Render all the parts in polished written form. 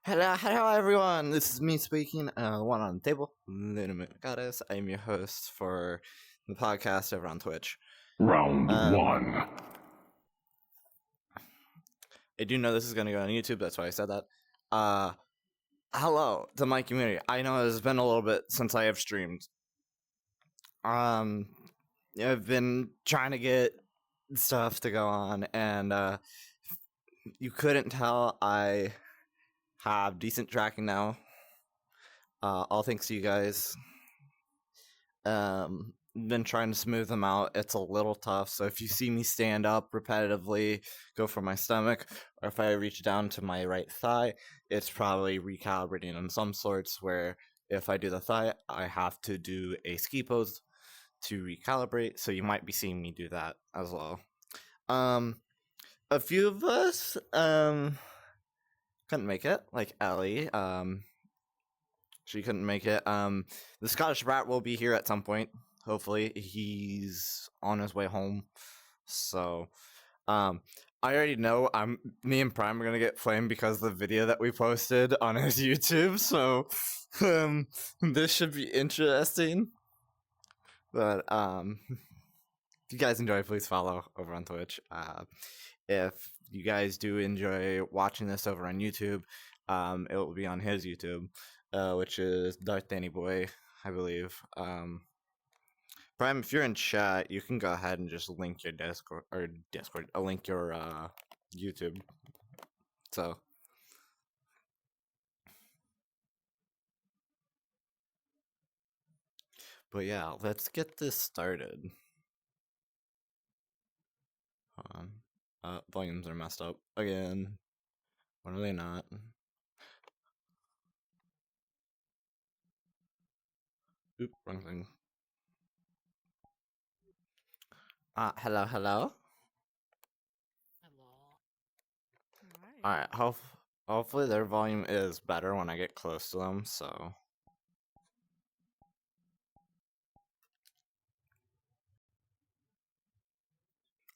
Hello everyone. This is me speaking. One on the table, LunaMoonGoddesss. I'm your host for the podcast over on Twitch. Round one. I do know this is going to go on YouTube. That's why I said that. Hello to my community. I know it's been a little bit since I have streamed. I've been trying to get stuff to go on, and you couldn't tell I have decent tracking now. All thanks to you guys. Been trying to smooth them out. It's a little tough, so if you see me stand up repetitively, go for my stomach, or if I reach down to my right thigh, it's probably recalibrating in some sorts, where if I do the thigh, I have to do a ski pose to recalibrate, so you might be seeing me do that as well. A few of us couldn't make it, like Ellie. She couldn't make it. The Scottish Brat will be here at some point. Hopefully, he's on his way home. So, I already know me and Prime are gonna get flamed because of the video that we posted on his YouTube. So, this should be interesting. But if you guys enjoy, please follow over on Twitch. If you guys do enjoy watching this over on YouTube, it will be on his YouTube, which is darthdannyboi, I believe. Prime, if you're in chat, you can go ahead and just link your link your YouTube. So, but yeah, let's get this started. Hold on. Volumes are messed up again. When are they not? Oop, wrong thing. Hello. Hello. Alright, hopefully their volume is better when I get close to them, so.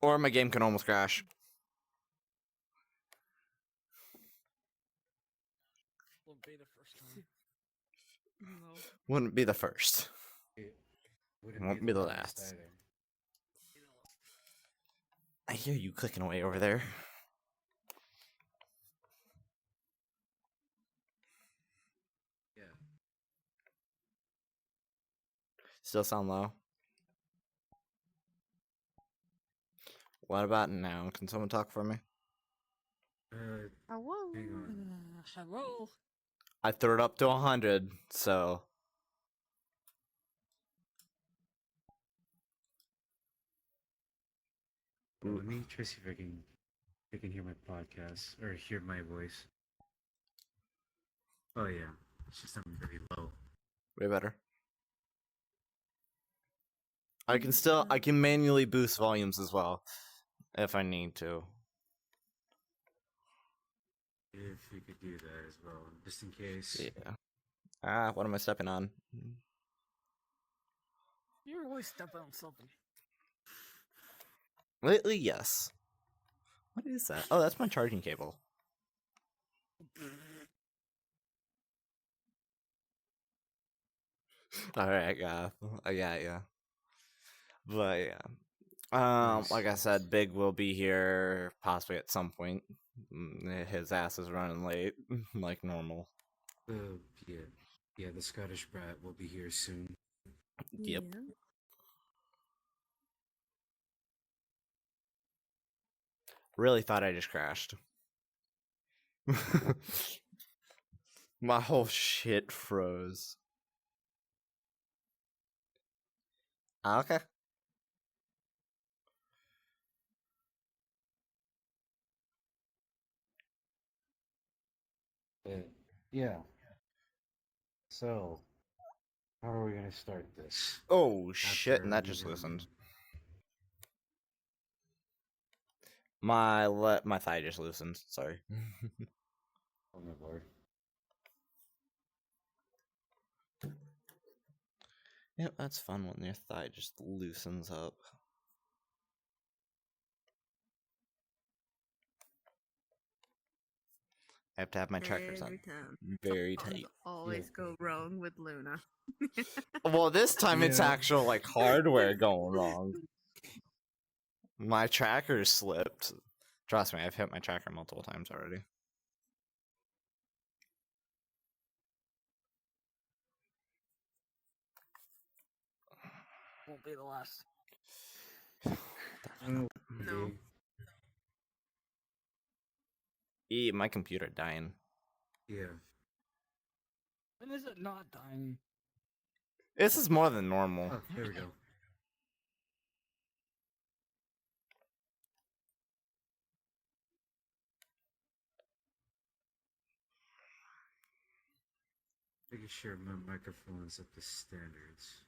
Or my game can almost crash. Won't be the first time. No. Wouldn't be the first. It Won't be the last. either. I hear you clicking away over there. Yeah. Still sound low. What about now? Can someone talk for me? Hello. Hang on. Hello. I threw it up to 100, so. Well, let me try to see if I can hear my podcast or hear my voice. Oh yeah, it's just I'm very low. Way better. I can manually boost volumes as well, if I need to. If you could do that as well, just in case. Yeah. What am I stepping on? You're always stepping on something. Lately, yes. What is that? Oh, that's my charging cable. Alright, I got ya. But yeah. Nice. Like I said, Big will be here possibly at some point. His ass is running late, like normal. Yeah, the Scottish Brat will be here soon. Yep. Yeah. Really thought I just crashed. My whole shit froze. Okay. Yeah. So, how are we gonna start this? Oh shit, After and that we just run- loosened. My thigh just loosened. Sorry. Oh my lord. Yep, that's fun when your thigh just loosens up. I have to have my trackers on Every time. very Something's tight. always go wrong with Luna. Well, this time it's Yeah. actual like hardware going wrong. My tracker slipped. Trust me, I've hit my tracker multiple times already. Won't be the last. Oh, No. okay. My computer dying. Yeah. When is it not dying? This is more than normal. Oh, there we go. Making sure my microphone's up to standards.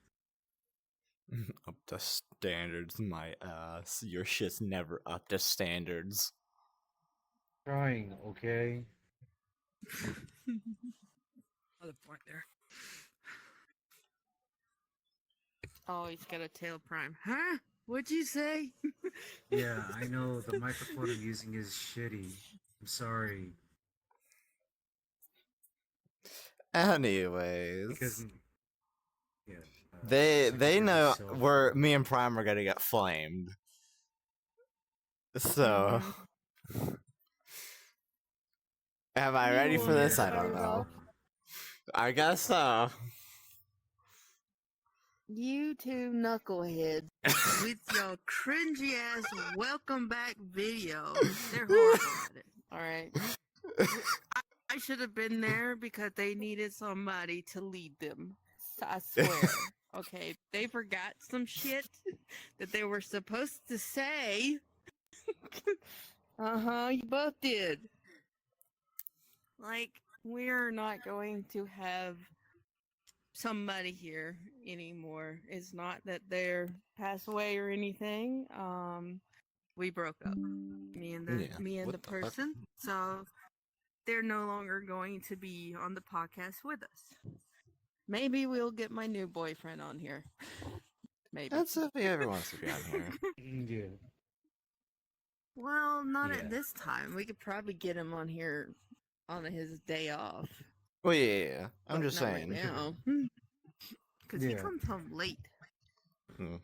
Up to standards, my ass. Your shit's never up to standards. Trying, okay? Other point there. Oh, he's got a tail prime. Huh? What'd you say? Yeah, I know the microphone I'm using is shitty. I'm sorry. Anyways, Because yeah, they know myself. where me and Prime are gonna get flamed. So, am I ready for this? I don't know. I guess so. You two knuckleheads with your cringy ass welcome back video. They're horrible at it. Alright. I should have been there because they needed somebody to lead them. I swear. Okay. They forgot some shit that they were supposed to say. You both did. Like, we're not going to have somebody here anymore. It's not that they're passed away or anything. We broke up. Me and What the the fuck? person. So they're no longer going to be on the podcast with us. Maybe we'll get my new boyfriend on here. Maybe. That's if he ever wants to be on here. Yeah. Well, not Yeah. at this time. We could probably get him on here on his day off. Well, yeah. I'm But just not saying. Right now. Because he Yeah. comes home late. Hmm.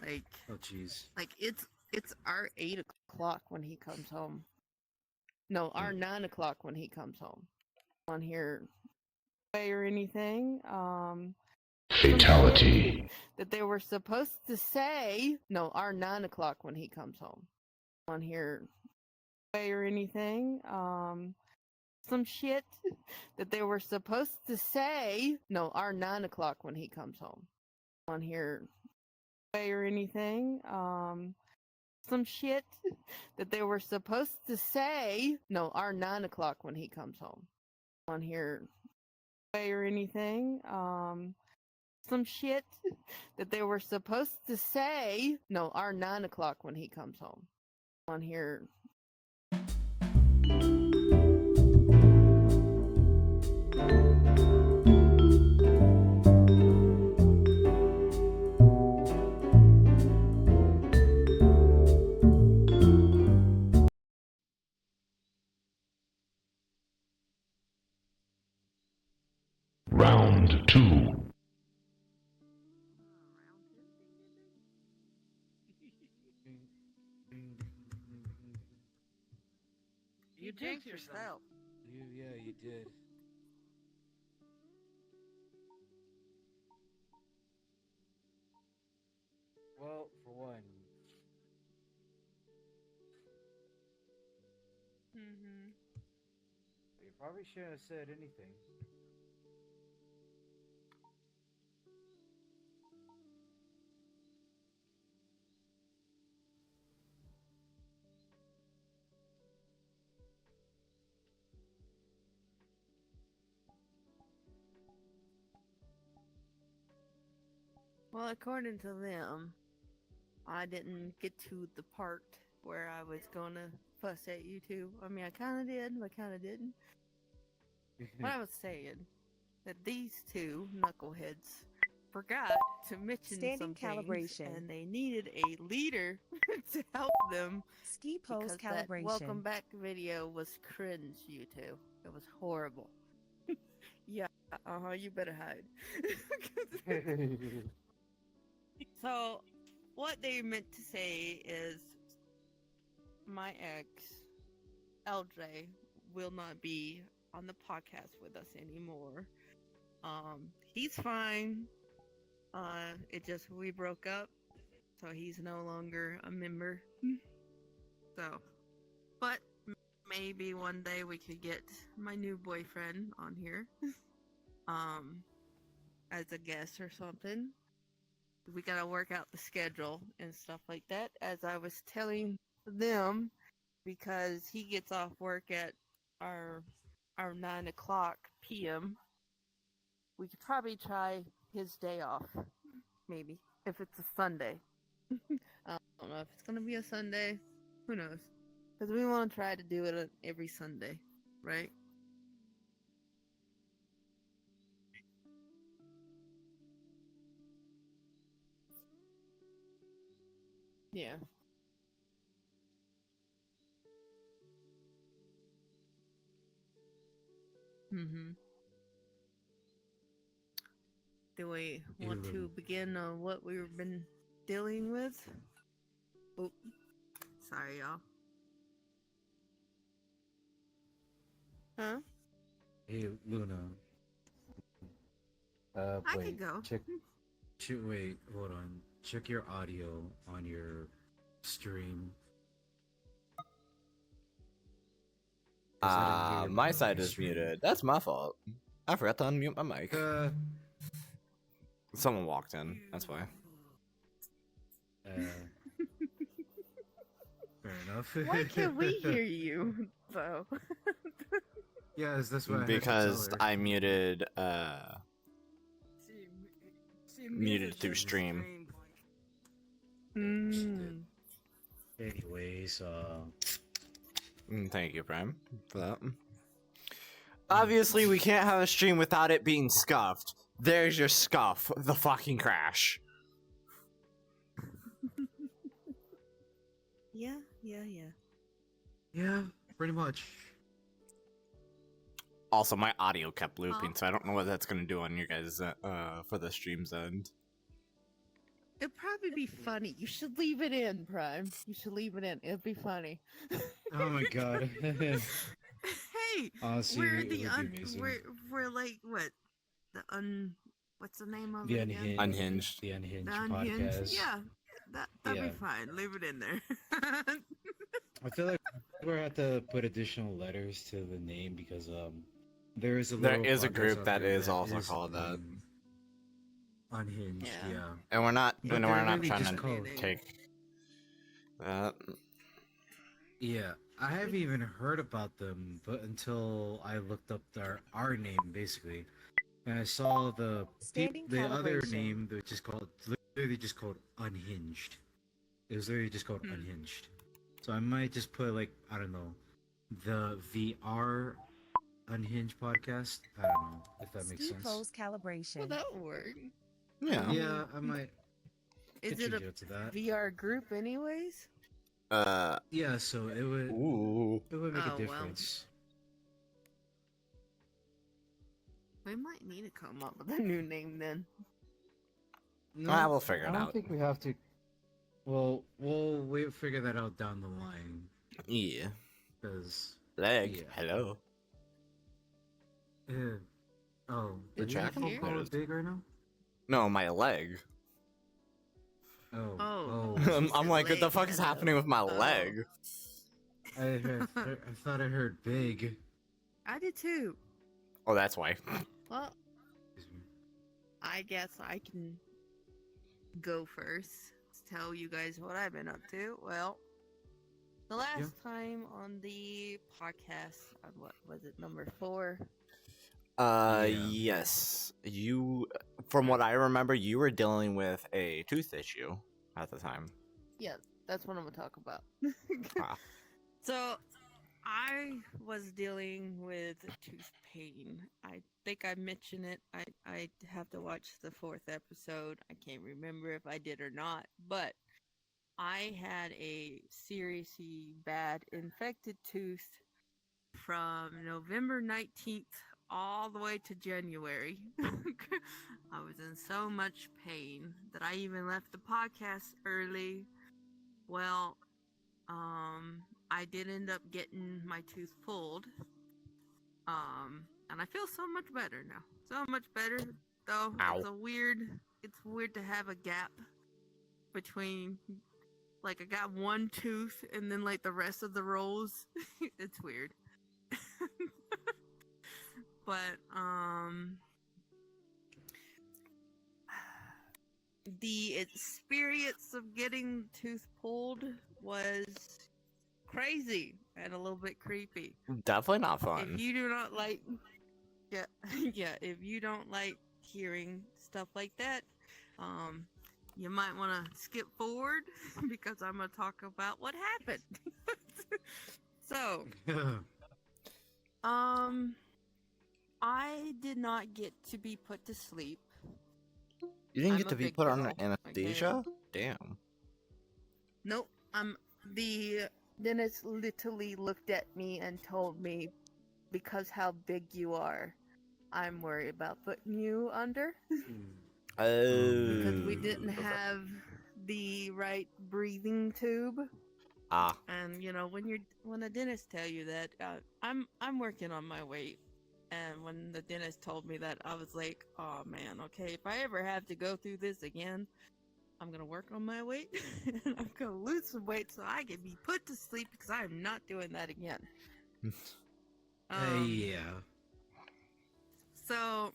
Like, Oh, jeez. like it's our 8 o'clock when he comes home. No, our 9 o'clock when he comes home. On here or anything. Fatality. That they were supposed to say. No, our 9 o'clock when he comes home. On here or anything. Some shit that they were supposed to say. No, our 9 o'clock when he comes home. On here or anything. Some shit that they were supposed to say. No, our 9 o'clock when he comes home. On here or anything. Some shit that they were supposed to say. No, our 9 o'clock when he comes home. On here. Round 2. You jinxed yourself. Yeah, you did. Well, for one. Mm-hmm. You probably shouldn't have said anything. Well, according to them, I didn't get to the part where I was gonna fuss at you two. I mean, I kind of did, but kind of didn't. What I was saying, that these two knuckleheads forgot to mention Standing some things, calibration. and they needed a leader to help them. Ski pose Because that calibration. welcome back video was cringe, you two. It was horrible. Yeah, you better hide. So, what they meant to say is my ex, LJ, will not be on the podcast with us anymore. He's fine. It just we broke up, so he's no longer a member. So, but maybe one day we could get my new boyfriend on here, as a guest or something. We gotta work out the schedule and stuff like that, as I was telling them, because he gets off work at our 9 o'clock p.m. We could probably try his day off, maybe, if it's a Sunday. I don't know if it's gonna be a Sunday. Who knows? Because we want to try to do it every Sunday, right? Yeah. Mm-hmm. Do we want to begin on what we've been dealing with? Oh, sorry, y'all. Huh? Hey, Luna. I Wait. could go. Wait, hold on. Check your audio on your stream. My side is muted. That's my fault. I forgot to unmute my mic. Someone walked in. That's why. Fair enough. Why can't we hear you, though? Yes, that's why. Because I muted. Muted through stream. Anyways, Thank you, Prime, for that. Obviously, we can't have a stream without it being scuffed. There's your scuff, the fucking crash. Yeah. yeah, pretty much. Also, my audio kept looping, so I don't know what that's gonna do on you guys for the stream's end. It'd probably be funny. You should leave it in, Prime. You should leave it in. It'd be funny. Oh my god. Hey, Honestly, we're it the would be amazing. we're like what? What's the name of The it again? Unhinged. The Unhinged The Unhinged. podcast. Yeah, that'd Yeah. be fine. Leave it in there. I feel like we're have to put additional letters to the name because there is a There little is a podcast group out that there is also called that. Unhinged. Yeah. Yeah. And we're not But we're they're not really trying just to called- take that. Yeah, I haven't even heard about them, but until I looked up our name basically, and I saw the Standing other calibration. name, which is called literally just called Unhinged. It was literally just called Hmm. Unhinged. So I might just put like, I don't know, the VR Unhinged podcast. I don't know if that makes Ski sense. pose calibration. Well, that would work. Yeah. Yeah, I might Is could it change a it to that. VR group, anyways? Yeah, so it would Ooh. make Oh, a well. difference. We might need to come up with a new name then. No, I will figure I it don't out. think we have to. Well, we'll figure that out down the line. Yeah. Because Leg. Yeah. Hello. Oh, The are you track actually here? call it big right now? No, my leg. Oh. I'm like, what the Leg, fuck is hello. happening with my Oh. leg? I thought I heard big. I did too. Oh, that's why. Well, I guess I can go first. Tell you guys what I've been up to. Well, the last time on the podcast, what was it, number 4? Yeah. Yes. You, from what I remember, you were dealing with a tooth issue at the time. Yeah, that's what I'm gonna talk about. Ah. So, I was dealing with tooth pain. I think I mentioned it. I have to watch the 4th episode. I can't remember if I did or not, but I had a seriously bad infected tooth from November 19th all the way to January. I was in so much pain that I even left the podcast early. Well, I did end up getting my tooth pulled. And I feel so much better now. So much better, though. Ow. It's weird to have a gap between, like, I got one tooth and then, like, the rest of the rows. It's weird. But, the experience of getting tooth pulled was crazy and a little bit creepy. Definitely not fun. If you do not like, if you don't like hearing stuff like that, you might want to skip forward because I'm gonna talk about what happened. So, I did not get to be put to sleep. You didn't I'm get a to be big put on girl, anesthesia? Damn. Nope. The dentist literally looked at me and told me, because how big you are, I'm worried about putting you under. Oh. Because we didn't have the right breathing tube. Ah. And you know, when a dentist tell you that, I'm working on my weight. And when the dentist told me that, I was like, oh man, okay, if I ever have to go through this again, I'm gonna work on my weight and I'm gonna lose some weight so I can be put to sleep, because I am not doing that again. Yeah. So,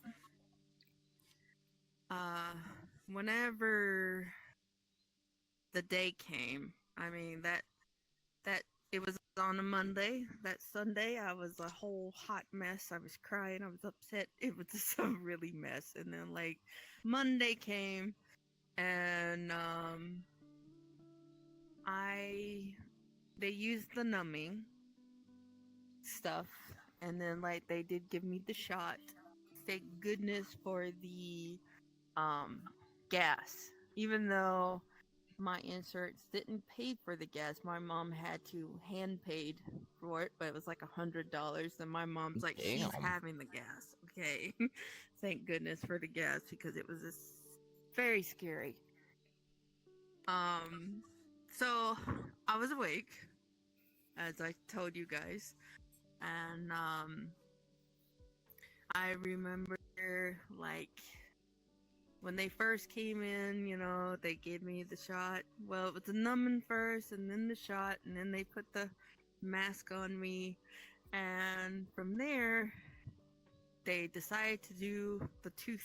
whenever the day came, I mean that it was on a Monday. That Sunday, I was a whole hot mess. I was crying. I was upset. It was just a really mess. And then, like, Monday came, and they used the numbing stuff, and then, like, they did give me the shot. Thank goodness for the gas. Even though my insurance didn't pay for the gas, my mom had to hand paid for it, but it was like $100. And my mom's like, she's Damn. having the gas. Okay. Thank goodness for the gas, because it was just very scary. So I was awake, as I told you guys, and I remember, like, when they first came in, you know, they gave me the shot. Well, it was the numbing first, and then the shot, and then they put the mask on me. And from there, they decided to do the tooth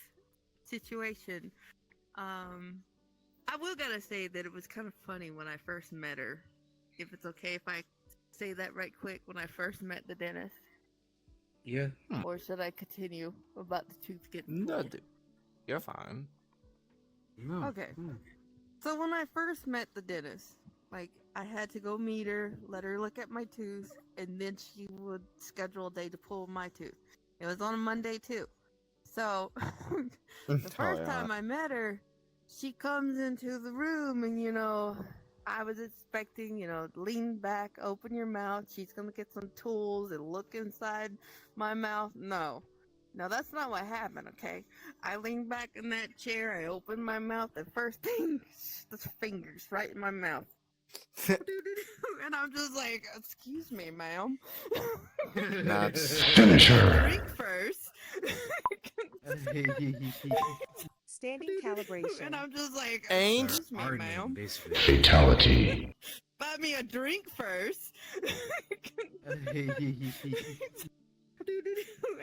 situation. I will gotta say that it was kind of funny when I first met her. If it's okay if I say that right quick, when I first met the dentist. Yeah. Or should I continue about the tooth getting No, pulled? dude. You're fine. No. Okay. So when I first met the dentist, like, I had to go meet her, let her look at my tooth, and then she would schedule a day to pull my tooth. It was on a Monday too. So the first time I met her, she comes into the room, and, you know, I was expecting, you know, lean back, open your mouth. She's gonna get some tools and look inside my mouth. No, that's not what happened, okay? I leaned back in that chair, I opened my mouth, and first thing, the fingers right in my mouth. And I'm just like, excuse me, ma'am. That's Finish her. Drink first. Standing calibration. And I'm just like, Ain't excuse me, Our name, ma'am. basically. Fatality. Buy me a drink first.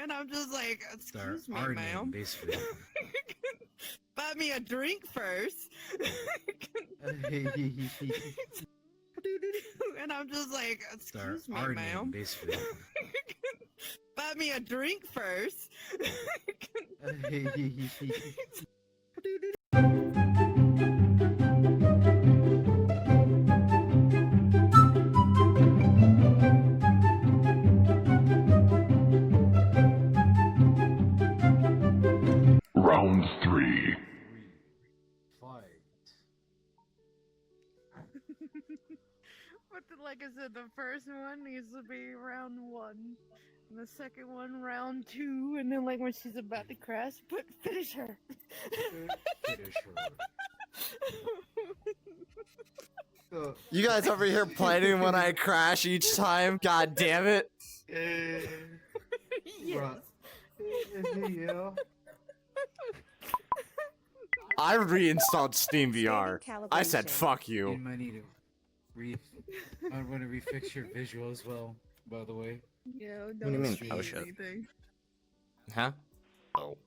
And I'm just like, excuse me, Our name, ma'am. basically. Buy me a drink first. And I'm just like, excuse me, Our name, ma'am. basically. Buy me a drink first. like I said, the first one needs to be round 1. And the second one, round 2. And then, like, when she's about to crash, finish her. Finish her. You guys over here planning when I crash each time? God damn it! Yes. Yeah. I reinstalled Steam VR. Standing I said calibration. fuck You you. might need to I'm gonna refix your visual as well, by the way. Yeah, do you mean? Oh, see shit. anything. Huh? Oh.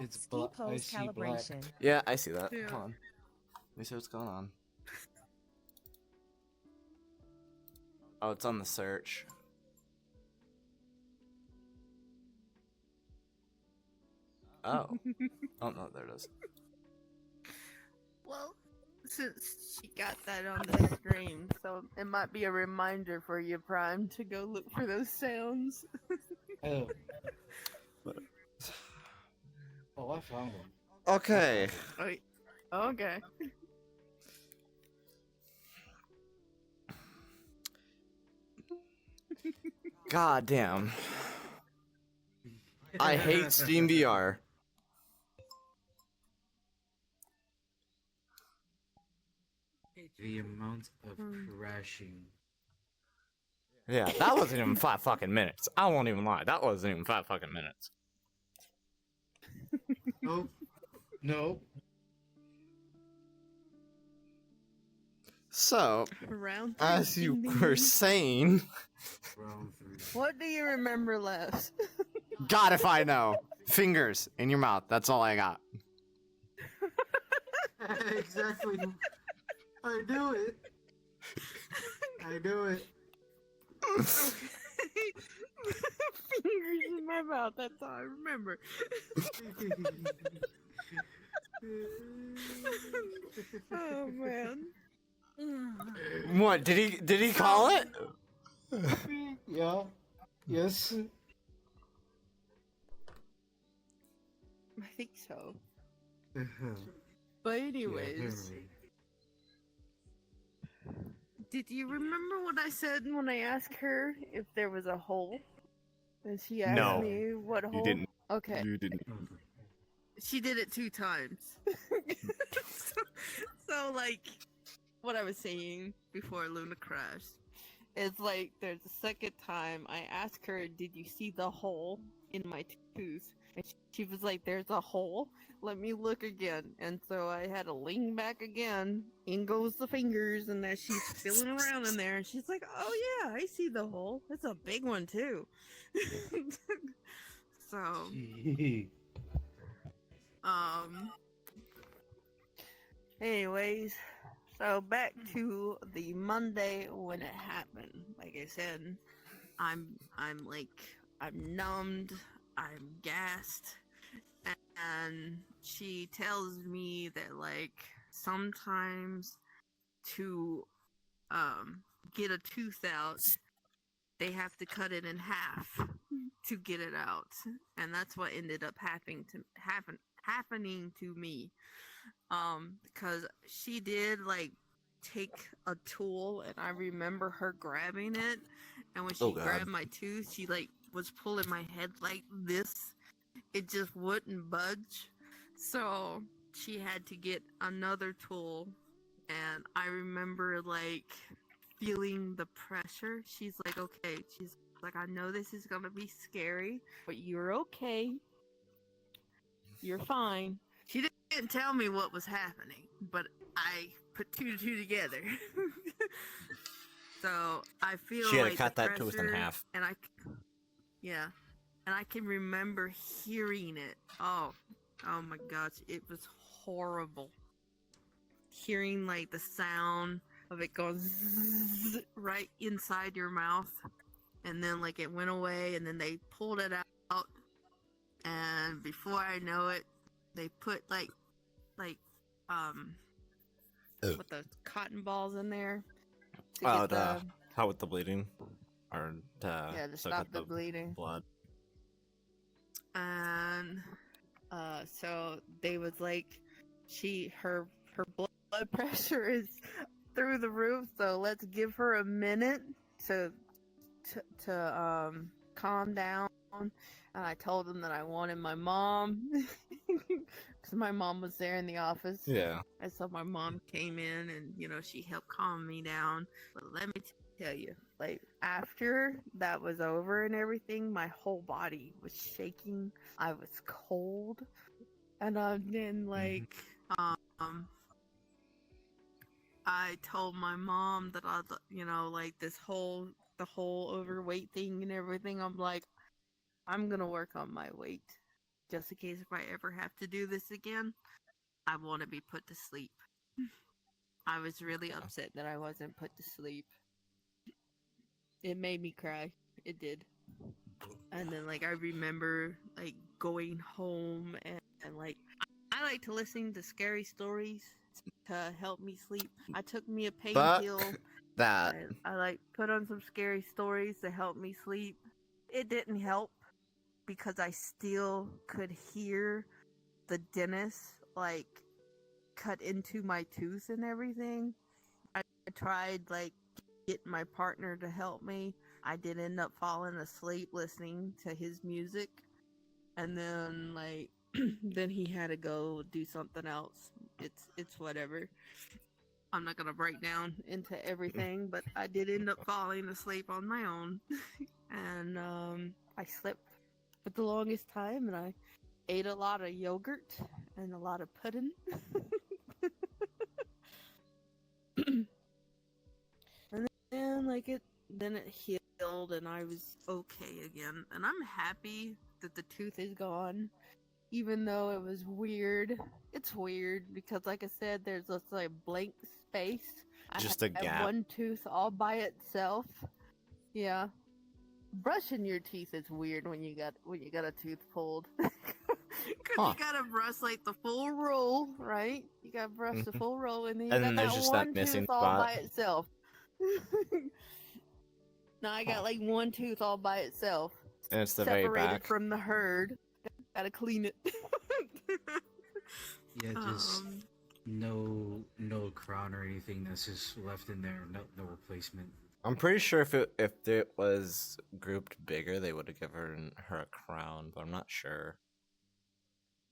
It's Ski black. I pose see black. calibration. Yeah, I see that. Yeah. Hold on. Let me see what's going on. Oh, it's on the search. Oh. Oh, no, there it is. Well, since she got that on the stream, so it might be a reminder for you, Prime, to go look for those sounds. Oh. Oh, I found them. Okay. Wait. Okay. God damn. I hate Steam VR. The amount of crashing. Yeah, that wasn't even 5 fucking minutes. I won't even lie. That wasn't even 5 fucking minutes. Nope. Nope. So, Round as three, you ding, ding, were ding. saying, Round 3. What do you remember left? God if I know. Fingers in your mouth. That's all I got. Exactly. I do it. I do it. Fingers in my mouth. That's all I remember. Oh man. What did he call it? Yeah. Yes. I think so. But anyways, did you remember what I said when I asked her if there was a hole? And she asked No, me what hole. You didn't. Okay. You didn't. She did it 2 times. so, like, what I was saying before Luna crashed is like, there's a second time I asked her, did you see the hole in my tooth? And she was like, there's a hole? Let me look again. And so I had to lean back again. In goes the fingers, and then she's feeling around in there. And she's like, oh yeah, I see the hole. It's a big one, too. So, anyways, so back to the Monday when it happened. Like I said, I'm numbed, I'm gassed, and she tells me that, like, sometimes to get a tooth out, they have to cut it in half to get it out, and that's what ended up happening to me. Because she did, like, take a tool, and I remember her grabbing it, and when she Oh, God. grabbed my tooth, she, like, was pulling my head like this. It just wouldn't budge. So she had to get another tool, and I remember, like, feeling the pressure. She's like, okay. She's like, I know this is gonna be scary, but you're okay. You're fine. She didn't tell me what was happening, but I put 2 to 2 together. So I feel She had to like cut the that tooth in pressure, half. and I can remember hearing it. Oh my gosh, it was horrible. Hearing, like, the sound of it going zzz right inside your mouth, and then, like, it went away, and then they pulled it out, and before I know it, they put like what, the cotton balls in there to Oh, get how with the bleeding, or to soak stop up the bleeding. blood. And so they was like, her blood pressure is through the roof. So let's give her a minute to calm down. And I told him that I wanted my mom because my mom was there in the office. Yeah. And so my mom came in and, she helped calm me down. But let me tell you, like, after that was over and everything, my whole body was shaking. I was cold. And then, like, I told my mom that like the whole overweight thing and everything. I'm like, I'm gonna work on my weight, just in case if I ever have to do this again. I want to be put to sleep. I was really upset that I wasn't put to sleep. It made me cry. It did. And then, like, I remember, like, going home and like, I like to listen to scary stories to help me sleep. I took me a pain Fuck pill. that. I like put on some scary stories to help me sleep. It didn't help because I still could hear the dentist like cut into my tooth and everything. I tried like get my partner to help me. I did end up falling asleep listening to his music, and then like then he had to go do something else. It's whatever. I'm not gonna break down into everything, but I did end up falling asleep on my own, and I slept for the longest time, and I ate a lot of yogurt and a lot of pudding. And then then it healed and I was okay again. And I'm happy that the tooth is gone. Even though it was weird. It's weird because like I said, there's this like blank space. Just a I have gap. one tooth all by itself. Yeah. Brushing your teeth is weird when you got a tooth pulled. Because you gotta brush like the full roll, right? You gotta brush the full roll, and then you And got then there's that just that one missing tooth all spot. by itself. Now I got like one tooth all by itself, And it's the very separated back. from the herd. Gotta clean it. Yeah, just no crown or anything. That's just left in there. No replacement. I'm pretty sure if it was grouped bigger, they would have given her a crown, but I'm not sure.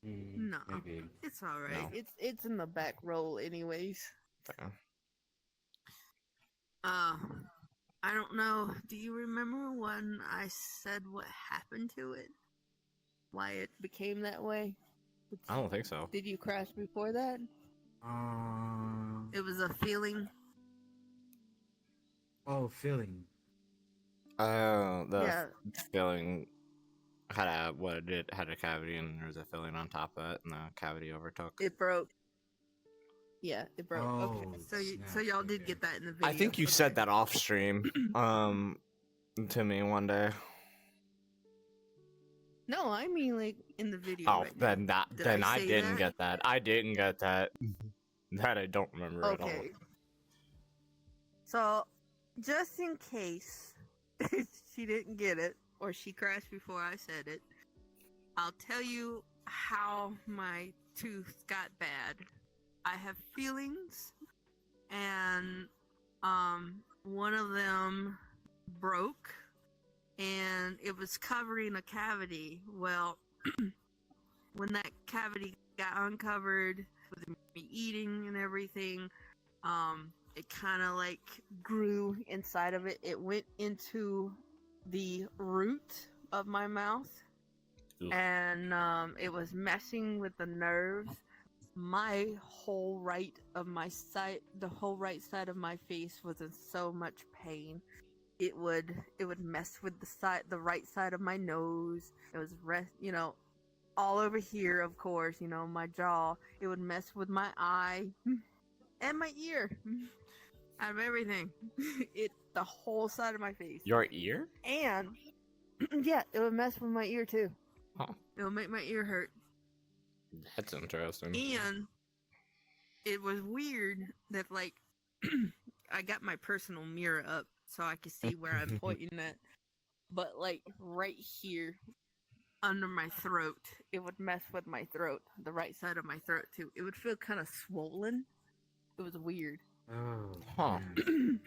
No, Maybe. it's all right. No. It's in the back roll, anyways. Okay. I don't know. Do you remember when I said what happened to it? Why it became that way? I don't think so. Did you crash before that? Um. It was a feeling. Oh, feeling. The filling had had a cavity, and there was a filling on top of it, and the cavity overtook. It broke. Yeah, it broke. Oh, Okay, so snap, y'all did okay. get that in the video. I think you said that off stream, to me one day. No, I mean like in the video. Oh, right now. then I say didn't that? get that. I didn't get that. That I don't remember at all. Okay. So, just in case she didn't get it or she crashed before I said it, I'll tell you how my tooth got bad. I have feelings, and one of them broke, and it was covering a cavity. Well, when that cavity got uncovered with me eating and everything, it kind of like grew inside of it. It went into the root of my mouth, Ooh. and it was messing with the nerves. My whole right side of my face was in so much pain. It would mess with the right side of my nose. It was all over here, of course, my jaw. It would mess with my eye and my ear. Out of everything. The whole side of my face. Your ear? And yeah, it would mess with my ear too. Huh. It would make my ear hurt. That's interesting. And it was weird that like I got my personal mirror up so I could see where I'm pointing at. But like right here under my throat, it would mess with my throat, the right side of my throat too. It would feel kind of swollen. It was weird. Oh. Huh. man.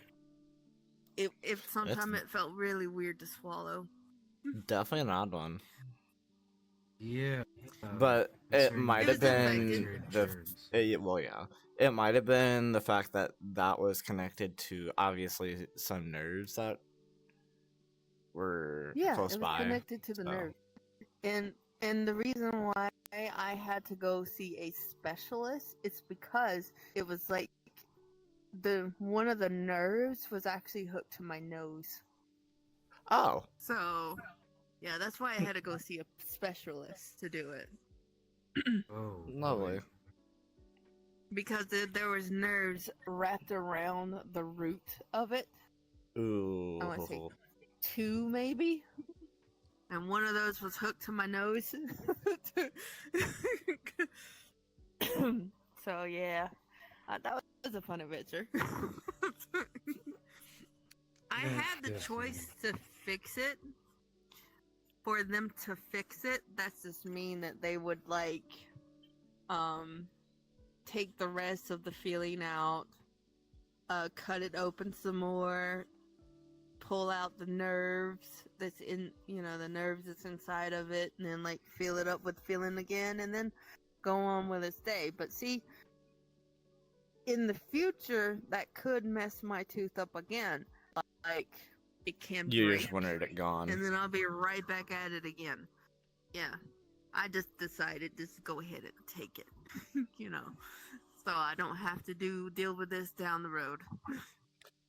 It sometimes it felt really weird to swallow. Definitely an odd one. Yeah. But it concerning might It have was been infected. the insurance. well, yeah. It might have been the fact that that was connected to obviously some nerves that were Yeah, close it was by. connected to the so. nerve. And the reason why I had to go see a specialist is because it was like the one of the nerves was actually hooked to my nose. Oh, So yeah, that's why I had to go see a specialist to do it. Oh. lovely. boy. Because there was nerves wrapped around the root of it. Ooh. I want to say 2 maybe. And one of those was hooked to my nose. So yeah, that was a fun adventure. I That's had the choice to fix it. For them to fix it, that's just mean that they would like, take the rest of the feeling out, cut it open some more, pull out the nerves that's in, the nerves that's inside of it, and then like fill it up with feeling again, and then go on with its day. But see, in the future, that could mess my tooth up again. Like, it can You break, just wanted it gone. and then I'll be right back at it again. Yeah, I just decided just go ahead and take it, so I don't have to deal with this down the road.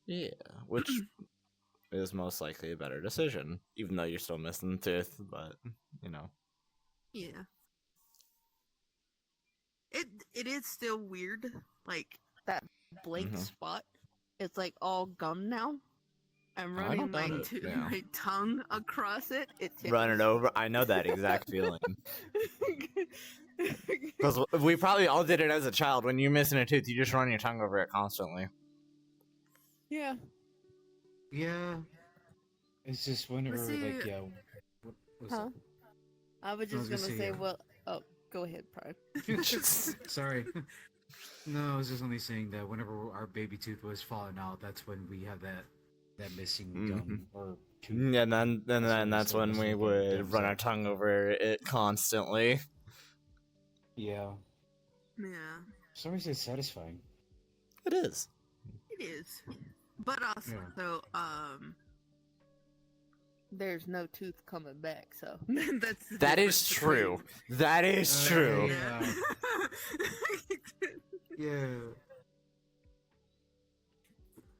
Yeah, which is most likely a better decision, even though you're still missing the tooth. But Yeah. It is still weird, like that blank Mhm. spot. It's like all gum now. I'm I running don't doubt it, yeah. my tongue across it. It Run it tickles. over. I know that exact feeling. Because we probably all did it as a child. When you're missing a tooth, you just run your tongue over it constantly. Yeah. Yeah. It's just whenever, see- like, yeah. What was Huh? I was I was just gonna gonna say, say, yeah. well, oh, go ahead, Prime. Sorry. No, I was just only saying that whenever our baby tooth was falling out, that's when we have that missing gum or tooth. And then that's when we missing would gums run out. our tongue over it constantly. Yeah. Yeah, For some reason, it's satisfying. It is. it is. But also, there's no tooth coming back, so that's the That difference is true. between- That is true. Yeah. Yeah.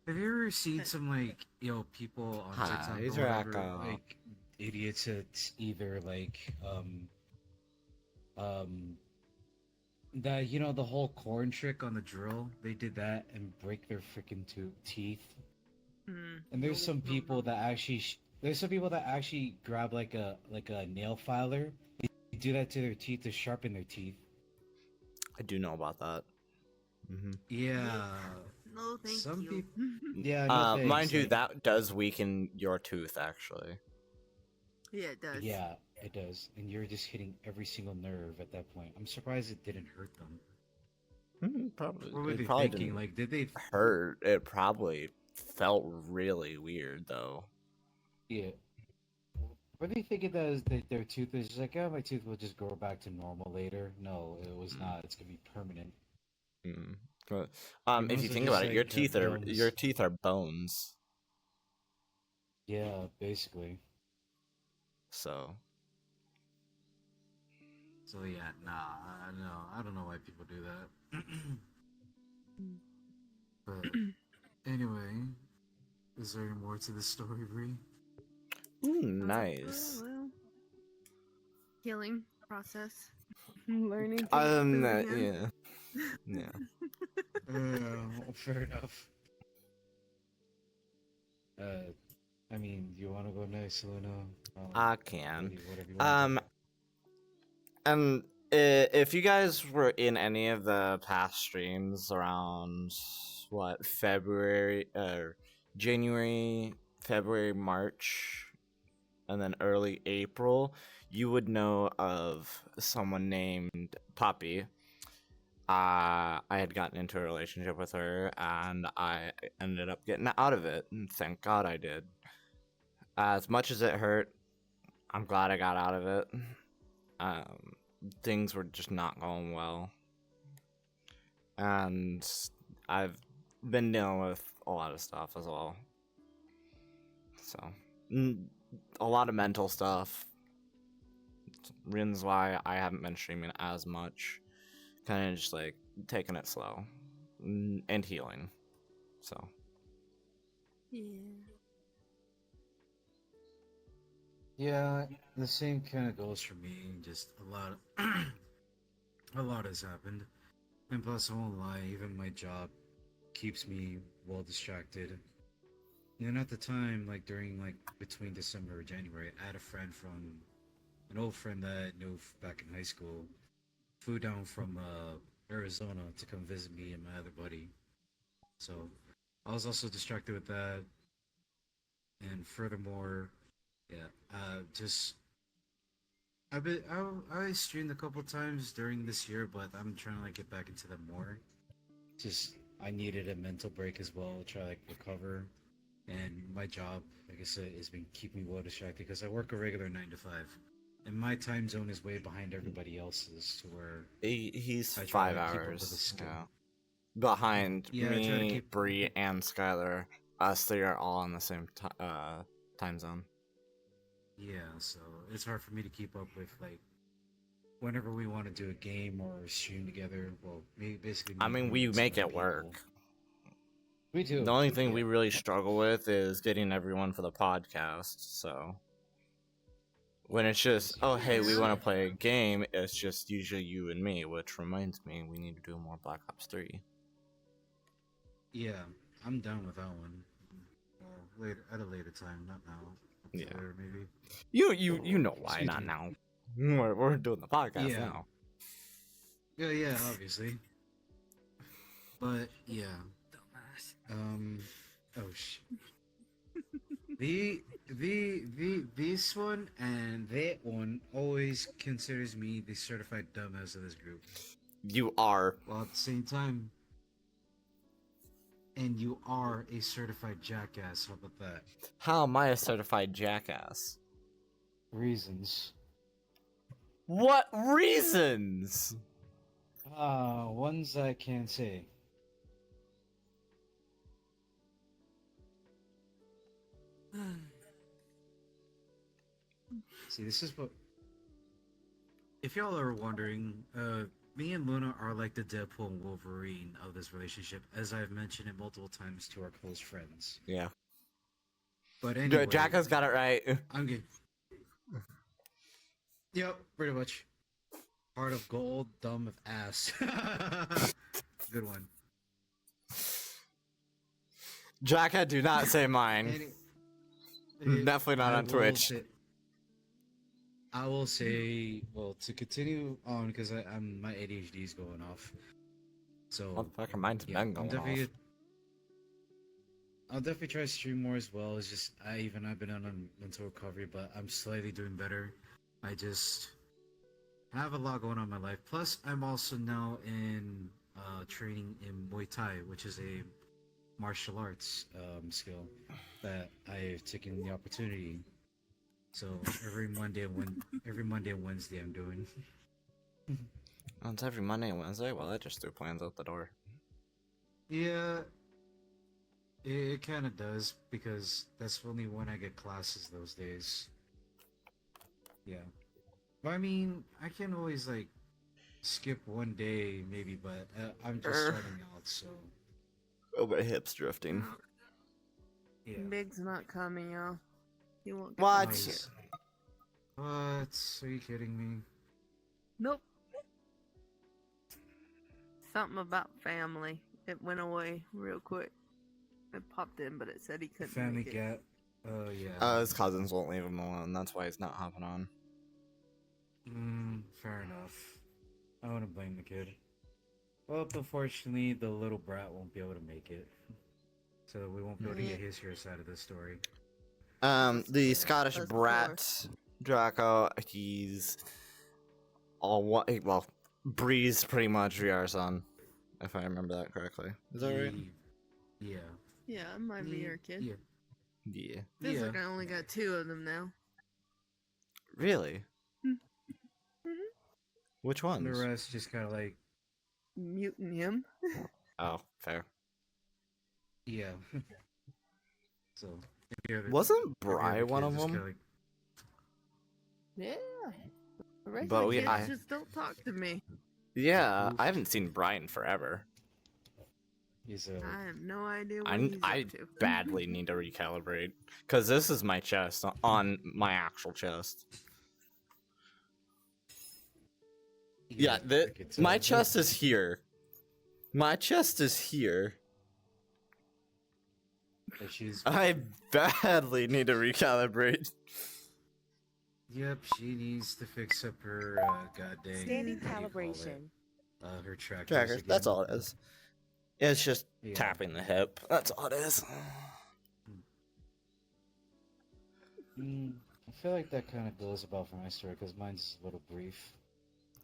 Have you ever seen some like people on TikTok Hi, or whatever, Draco. like idiots that either like that the whole corn trick on the drill, they did that and break their freaking teeth. Mm. And there's some people that actually grab like a nail filer. They do that to their teeth to sharpen their teeth. I do know about that. Yeah. No, thank Some you. people- Yeah. No thanks, Mind you, like- that does weaken your tooth, actually. Yeah, it does. Yeah, it does. And you're just hitting every single nerve at that point. I'm surprised it didn't hurt them. Probably. What were it they probably thinking? didn't Like, did they? hurt. It probably felt really weird, though. Yeah. Were they thinking that their tooth is just like, oh, my tooth will just grow back to normal later? No, it was not. It's gonna be permanent. But, Your if you bones are think just about it, like, your bones. teeth are bones. Yeah, basically. So Yeah, no, I don't know why people do that. But anyway, is there any more to this story, Bree? ooh, nice. Well, healing process. Learning. Yeah. Yeah. Fair enough. I mean, you want to go next, Luna? I can. Whatever you want to And if you guys were in any of the past streams around February or January, February, March, and then early April, you would know of someone named Poppy. I had gotten into a relationship with her, and I ended up getting out of it, and thank God I did. As much as it hurt, I'm glad I got out of it. Um, Things were just not going well, and I've been dealing with a lot of stuff as well. So, a lot of mental stuff. Reasons why I haven't been streaming as much. Kind of just like taking it slow and healing. So. Yeah, the same kind of goes for me. Just a lot has happened, and plus, I won't lie, even my job keeps me well distracted. And at the time, like during like between December or January, I had a friend from an old friend that I knew back in high school, flew down from Arizona to come visit me and my other buddy. So I was also distracted with that, and furthermore, yeah, just I streamed a couple times during this year, but I'm trying to like get back into them more. Just I needed a mental break as well, try like recover, and my job, like I said, has been keeping me well distracted because I work a regular 9 to 5, and my time zone is way behind everybody else's, to where He's I try 5 to keep up with the hours schedule. behind Yeah, I try to me, keep. Bree, and Skyler. Us three are all in the same time zone. Yeah, so it's hard for me to keep up with like whenever we want to do a game or stream together. Well, basically. I mean, we and make some it other work. people. We do. The only thing Yeah. we really struggle with is getting everyone for the podcast. So when it's just, oh hey, we want to play a game, it's just usually you and me. Which reminds me, we need to do more Black Ops 3. Yeah, I'm down with that one. Well, later at a later time, not now. Yeah. Later, maybe. You know why Excuse not me. now. We're doing the podcast Yeah. now. Yeah, obviously. But yeah, Dumbass. oh this one and that one always considers me the certified dumbass of this group. You are. While at the same time, and you are a certified jackass. How about that? How am I a certified jackass? Reasons. What reasons? Ones I can't say. See, this is what. If y'all are wondering, me and Luna are like the Deadpool and Wolverine of this relationship, as I've mentioned it multiple times to our close friends. Yeah. But anyway, Jack has got it right. I'm good. Yep, pretty much. Heart of gold, dumb of ass. Good one. Jackhead, do not say mine. Definitely not on Twitch. I will say, well, to continue on, because I'm my ADHD is going off. So Motherfucker, mine's yeah, been going off. I'll definitely try to stream more as well. It's just I've been on a mental recovery, but I'm slightly doing better. I just have a lot going on in my life. Plus, I'm also now in training in Muay Thai, which is a martial arts skill that I've taken the opportunity. So every Monday and Wednesday I'm doing. Oh, it's every Monday and Wednesday? Well, that just threw plans out the door. Yeah, it kind of does, because that's only when I get classes those days. Yeah. But I mean, I can always like skip one day maybe, but I'm just starting out, so. Oh, my hip's drifting. Yeah. Big's not coming, y'all. He won't. What? Nice. What? Are you kidding me? Nope. Something about family. It went away real quick. It popped in, but it said he couldn't Family make it. gap. Oh yeah. His cousins won't leave him alone. That's why he's not hopping on. Fair enough. I want to blame the kid. Well, unfortunately, the little brat won't be able to make it. So we won't be able to get his side of the story. The Scottish Of brat, course. Draco, he's all one. Well, Bree's pretty much VR son, if I remember that correctly. Is that right? Yeah. Yeah, I might be your kid. Yeah. Yeah. Feels Yeah. like I only got 2 of them now. Really? Mm-hmm. Which The ones? rest just kind of like, Muting him. Oh, fair. yeah. So, the other, Wasn't the other Bri one kids of just them? kinda like, Yeah. The rest But of the we- kids I- just don't talk to me. Yeah, Oof. I haven't seen Brian forever. he's I have no idea what I he's I up to. badly need to recalibrate because this is my chest on my actual chest. Yeah, I could tell. my chest is here. My chest is here. But she's, I badly need to recalibrate. yep, she needs to fix up her goddamn Standing what do you call it? calibration. Her trackers. Trackers, that's again. all it is. It's just Yeah. tapping the hip. That's all it is. I feel like that kind of goes about for my story because mine's a little brief.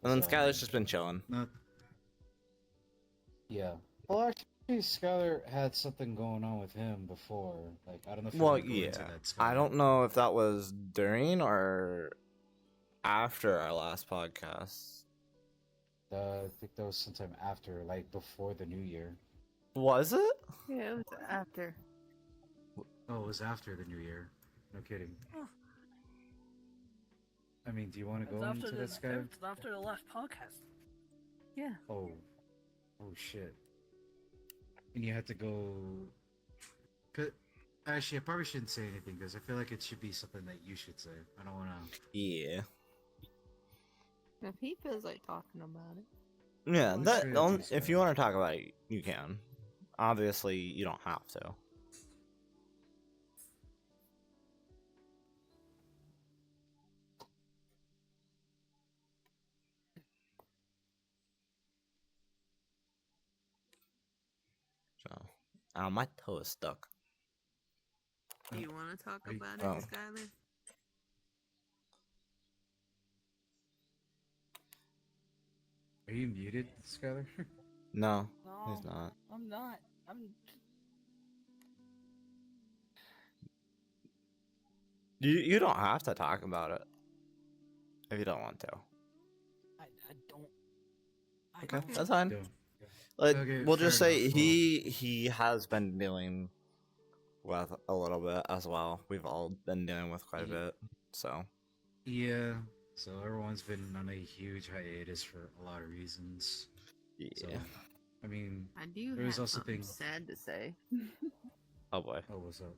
And then So, Skylar's just been chilling. Not. Yeah. Well, actually, Skyler had something going on with him before. Like, I don't know if you Well, wanna go into yeah. that, I Skyler. don't know if that was during or after our last podcast. I think that was sometime after, like before the new year. Was it? Yeah, it was after. Oh, it was after the new year. No kidding. Huh. I mean, do you want to It's go after into the that, Skyler? it's after the last podcast. Yeah. Oh. Oh, shit. And you had to go... Actually, I probably shouldn't say anything, because I feel like it should be something that you should say. I don't want to... Yeah. If he feels like talking about it. Yeah, Well, that sure, don't, just if you want to talk about it, you can. Obviously, you don't have to. So, my toe is stuck. Do you want to talk Are you- about Oh. it, Skyler? Are you muted, Skyler? No, No, he's not. I'm not. I'm. You don't have to talk about it if you don't want to. I don't. I Okay, don't. that's fine. Don't. Like, Okay, we'll just fair say enough, he has been dealing with a little bit as well. We've all been dealing with quite a bit, so Yeah. So everyone's been on a huge hiatus for a lot of reasons. yeah. So, I mean, I do There was have also something things- sad to say. Oh boy. oh, what's up?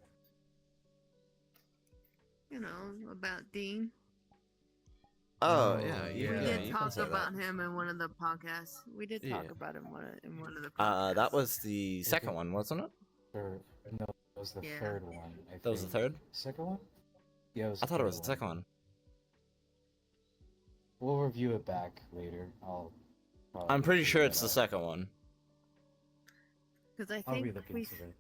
You know, about Dean. Oh Oh, yeah, We yeah, did you can talk say that. about him in one of the podcasts. We did talk Yeah. about him in one of the podcasts. That was the second one, wasn't it? Or, no, that was the Yeah. third one. That was the think. third. Second one? Yeah, it was I the thought it third was the second one. We'll review it back later. I'll. I'm pretty sure figure it's that the out. second one. Because I I'll think relook we, into that.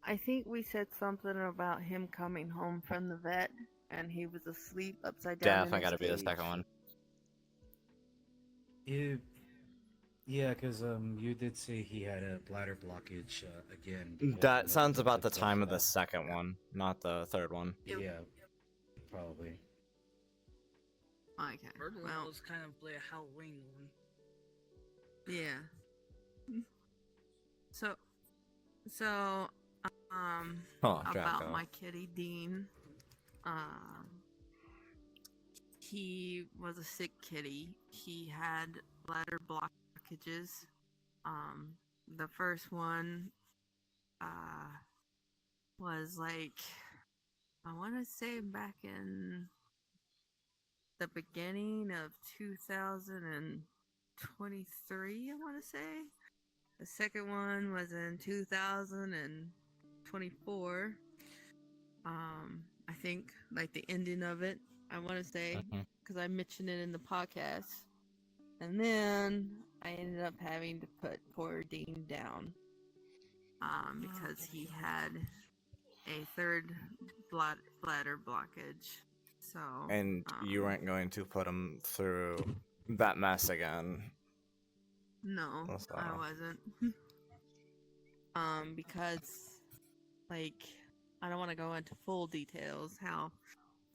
I think we said something about him coming home from the vet and he was asleep upside down. Definitely in got to his be the cage. second one. Yeah, because you did say he had a bladder blockage again. because That of sounds about the death time of the that- second one, not the third one. Yep. Yeah, probably. Okay. Third one Well, was kind of like a Halloween one. yeah. So, Oh, about Draco. my kitty Dean. He was a sick kitty. He had bladder blockages. The first one was like, I want to say back in the beginning of 2023, I want to say. The second one was in 2024. I think like the ending of it, I want to say, Mhm. because I mentioned it in the podcast. And then I ended up having to put poor Dean down because he had a third bladder blockage. So And you weren't going to put him through that mess again. No, What's I that? wasn't. Because, like, I don't want to go into full details how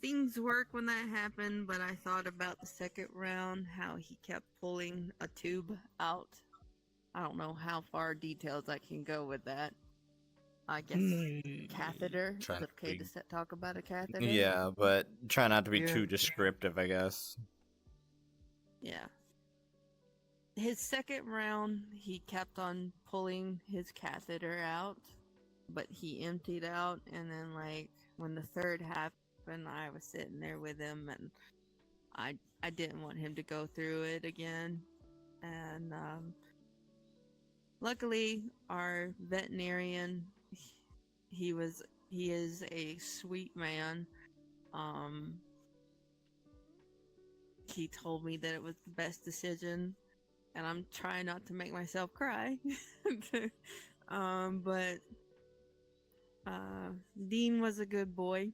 things work when that happened, but I thought about the second round, how he kept pulling a tube out. I don't know how far details I can go with that. I guess catheter. Is Trying it to okay be- to talk about a catheter? Yeah, but try not to be Yeah. too descriptive, I guess. Yeah. His second round, he kept on pulling his catheter out, but he emptied out, and then, like, when the third happened, I was sitting there with him, and I didn't want him to go through it again. And luckily, our veterinarian, he is a sweet man. He told me that it was the best decision, and I'm trying not to make myself cry. But Dean was a good boy.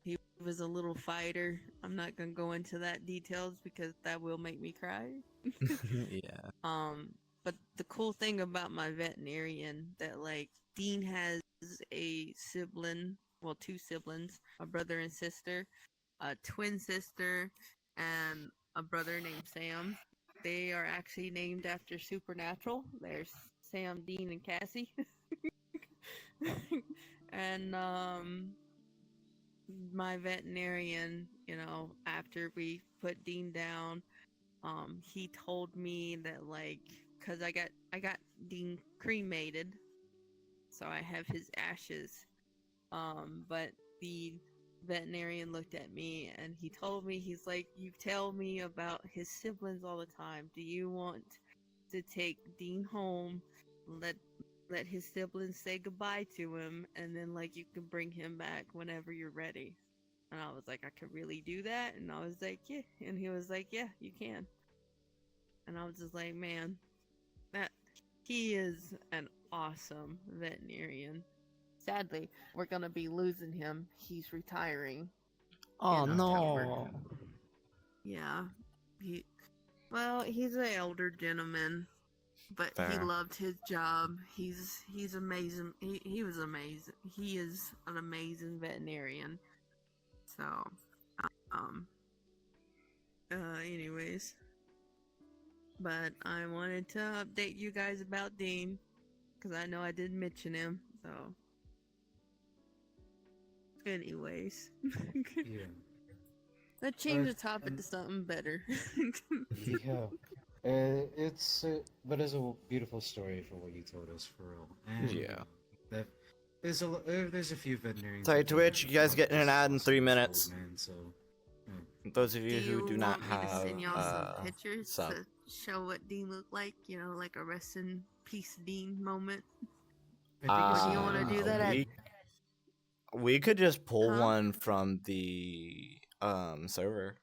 He was a little fighter. I'm not gonna go into that details because that will make me cry. Yeah. But the cool thing about my veterinarian that, like, Dean has a sibling, well, two siblings, a brother and sister, a twin sister, and a brother named Sam. They are actually named after Supernatural. There's Sam, Dean, and Cassie. And my veterinarian, after we put Dean down, he told me that, like, cause I got Dean cremated, so I have his ashes. But the veterinarian looked at me and he told me, he's like, you tell me about his siblings all the time. Do you want to take Dean home, let his siblings say goodbye to him, and then, like, you can bring him back whenever you're ready? And I was like, I could really do that? And I was like, yeah. And he was like, yeah, you can. And I was just like, man, that he is an awesome veterinarian. Sadly, we're gonna be losing him. He's retiring. Oh in October. no. Yeah, he's an elder gentleman, but he Fair. loved his job. He's amazing. He was amazing. He is an amazing veterinarian. So, um, anyways, but I wanted to update you guys about Dean because I know I did mention him. So, anyways, Yeah. let's change the But, topic to something better. Yeah. But it's a beautiful story for what you told us, for real. And Yeah. that there's a few veterinarians. Sorry, that do Twitch, that you guys for getting an us ad in 3 old minutes. Man, so Those of you who do not want me to have send y'all some pictures sub. to show what Dean looked like? Like a rest in peace Dean moment. I think Do you want to do that at? we could just pull Huh? one from the server.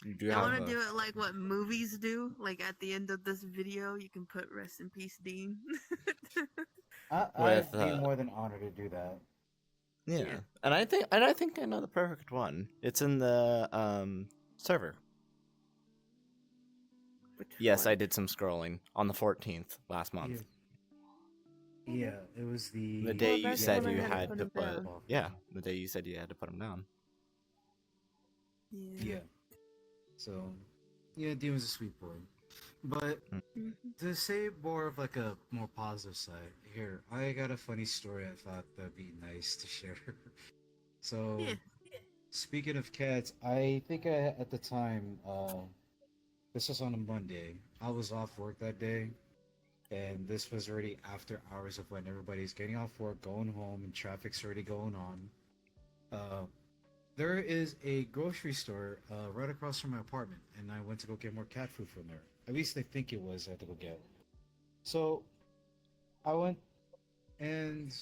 You do I have want to do it like what movies do. Like at the end of this video, you can put "Rest in Peace, Dean." With, I'd be more than honored to do that. yeah. Yeah. And I think I know the perfect one. It's in the server. Which Yes, one? I did some scrolling on the 14th last month. Yeah, it was the The day you that's said when I you had to had put to 'em put down. yeah, the day you said you had to put them down. Yeah. So, yeah, Dean was a sweet boy. But Mhm. to say more of like a more positive side, here, I got a funny story I thought that'd be nice to share. So, Yeah. speaking of cats, I think at the time, this was on a Monday. I was off work that day, and this was already after hours of when everybody's getting off work, going home, and traffic's already going on. There is a grocery store right across from my apartment, and I went to go get more cat food from there. At least I think it was I had to go get. So I went, and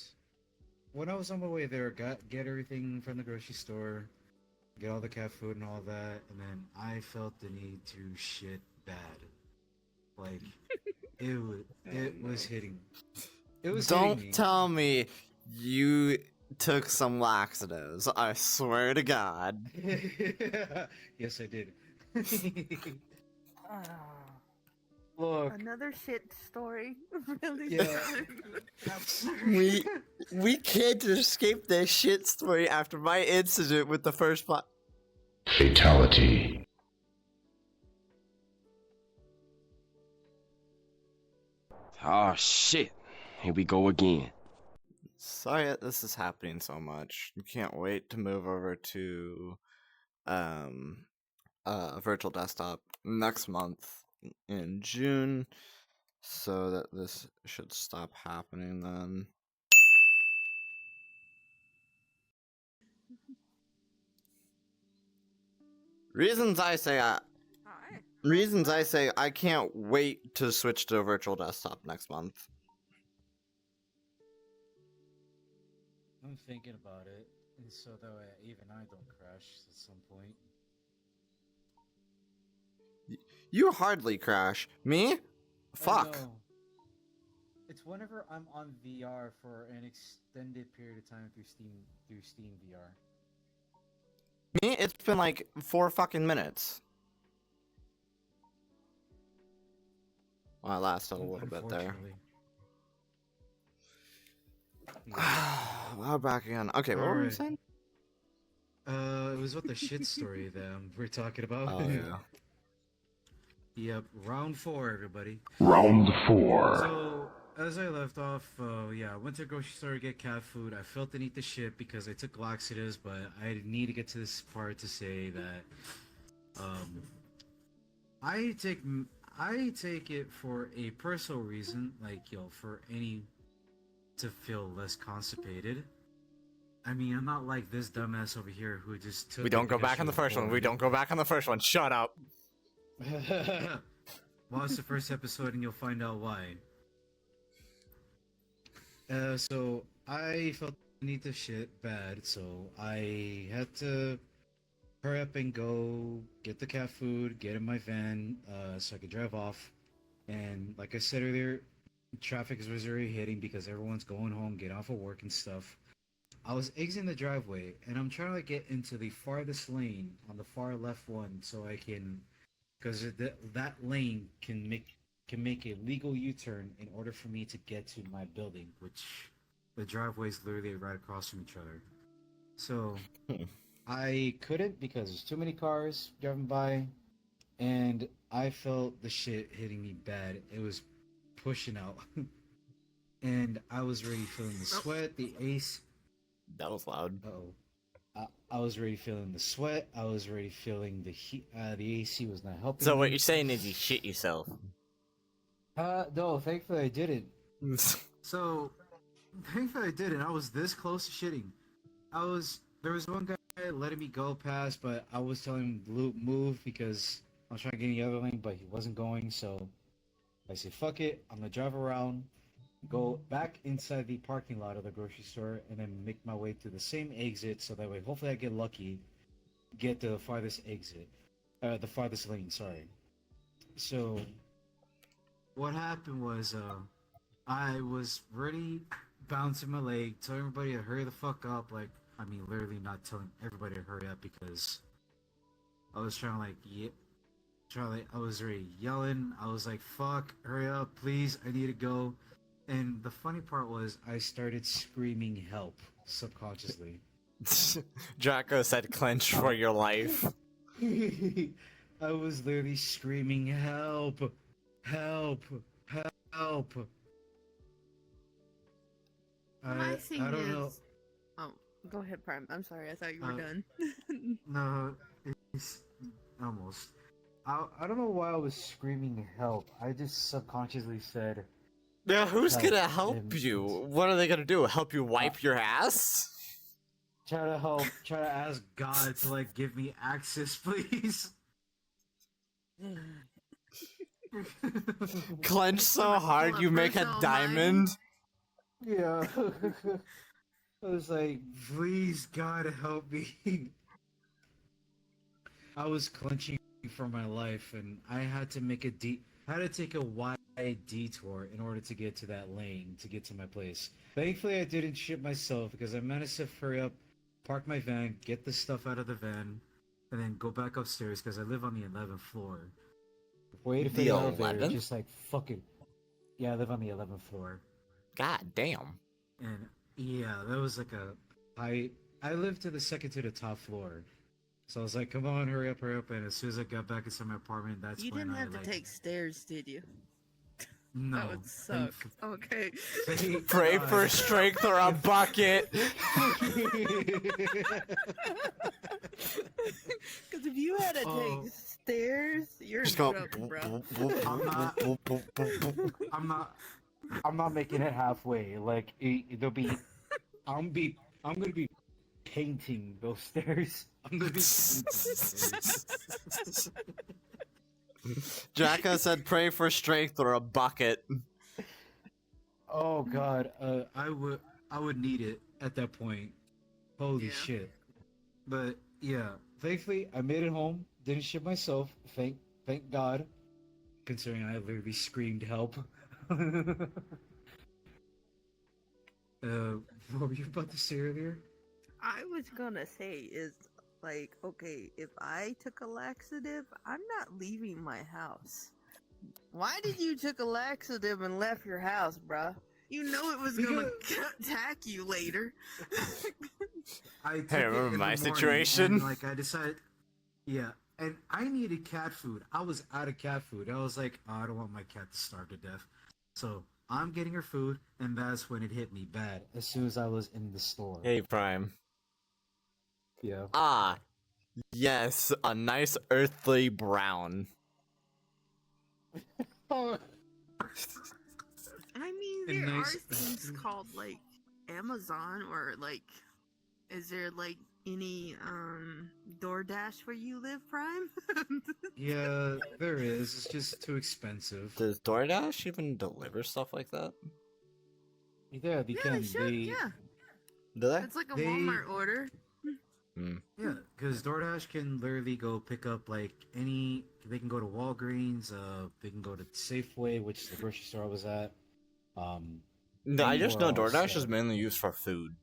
when I was on my way there, get everything from the grocery store, get all the cat food and all that, and then I felt the need to shit bad. Like it was hitting. It was hitting Don't me. tell me you took some laxatives. I swear to God. Yes, I did. Look. Another shit story. Really? Yeah. We can't escape this shit story after my incident with the first plot. Fatality. Oh shit. Here we go again. Sorry that this is happening so much. You can't wait to move over to virtual desktop next month in June, so that this should stop happening then. Reasons I say I can't wait to switch to virtual desktop next month. I'm thinking about it, and so that way even I don't crash at some point. You hardly crash. Me? I Fuck. know. It's whenever I'm on VR for an extended period of time through Steam VR. Me? It's been like 4 fucking minutes. Well, I lasted a little bit there. Well, back again. Okay, what were we Alright. saying? It was what the shit story that we're talking about. Oh, yeah. Yep, round 4, everybody. Round 4. So, as I left off, yeah, I went to the grocery store to get cat food. I felt the need to shit because I took laxatives, but I need to get to this part to say that, I take it for a personal reason, like, for to feel less constipated. I mean, I'm not like this dumbass over here who just took. We don't go back on the first one. We don't go back on the first one. Shut up. Watch the first episode and you'll find out why. So I felt the need to shit bad, so I had to hurry up and go get the cat food, get in my van, so I could drive off. And like I said earlier, traffic was already hitting because everyone's going home, getting off of work and stuff. I was exiting the driveway, and I'm trying to get into the farthest lane on the far left one, so I can, because that lane can make a legal U-turn in order for me to get to my building, which the driveway is literally right across from each other. So I couldn't because there's too many cars driving by, and I felt the shit hitting me bad. It was pushing out, and I was already feeling the sweat, the ace. That was loud. I was already feeling the sweat. I was already feeling the heat. The AC was not helping. So me. what you're saying is you shit yourself. No, thankfully I didn't. So, thankfully I didn't. I was this close to shitting. There was one guy letting me go past, but I was telling him to move because I was trying to get in the other lane, but he wasn't going. So I said, "Fuck it, I'm gonna drive around." Go back inside the parking lot of the grocery store and then make my way to the same exit so that way hopefully I get lucky, get to the farthest exit, the farthest lane, sorry. So what happened was I was already bouncing my leg, telling everybody to hurry the fuck up, like, I mean literally not telling everybody to hurry up because I was trying to like, I was already yelling, I was like, fuck, hurry up, please, I need to go. And the funny part was, I started screaming help, subconsciously. Draco said clench for your life. I was literally screaming, help! Help! Help! My I thing don't know. Oh, go ahead, Prime. I'm sorry, I thought you were done. No, it's almost. I don't know why I was screaming help. I just subconsciously said, Now, who's help. gonna help you? What are they gonna do? Help you wipe your ass? Try to ask God to like give me access, please. Clench so hard you make a Personal diamond? Yeah. I was like, please God help me. I was clenching for my life and I had to make I had to take a wide a detour in order to get to that lane to get to my place. Thankfully, I didn't shit myself because I managed to hurry up, park my van, get the stuff out of the van, and then go back upstairs because I live on the 11th floor. Waited for The the elevator, 11th? just like fucking. Yeah, I live on the 11th floor, God damn. and yeah, that was like a. I lived to the second to the top floor, so I was like, "Come on, hurry up!" And as soon as I got back into my apartment, that's You when didn't I have to like. take stairs, did you? No. That would suck. Okay. Thank Pray God. for strength or a bucket. Because if you had to Oh. take stairs, you're Just in go. trouble, bro. I'm not making it halfway. Like it'll be. I'm gonna be painting those stairs. I'm gonna be painting those stairs. Jacka said, "Pray for strength or a bucket." Oh God, I would need it at that point. Holy Yeah. shit! But yeah, thankfully I made it home. Didn't shit myself. Thank God. Considering I literally screamed help. What were you about to say earlier? I was gonna say is like, okay, if I took a laxative, I'm not leaving my house. Why did you took a laxative and left your house, bruh? You know it was gonna attack you later. I took Hey, it remember in my the morning, situation? and, like I decided, yeah, and I needed cat food. I was out of cat food. I was like, oh, I don't want my cat to starve to death. So I'm getting her food, and that's when it hit me bad. As soon as I was in the store. Hey, Prime. Yeah. Ah, yes, a nice earthly brown. I mean, A there nice- are things called like Amazon or like, is there like any DoorDash where you live, Prime? Yeah, there is. It's just too expensive. Does DoorDash even deliver stuff like that? Yeah, they Yeah, can. they should. Yeah, Do they? it's like a They- Walmart order. Yeah, because DoorDash can literally go pick up like any. They can go to Walgreens. They can go to Safeway, which is the grocery store I was at. No, I just know Anywhere else, DoorDash is mainly used for food.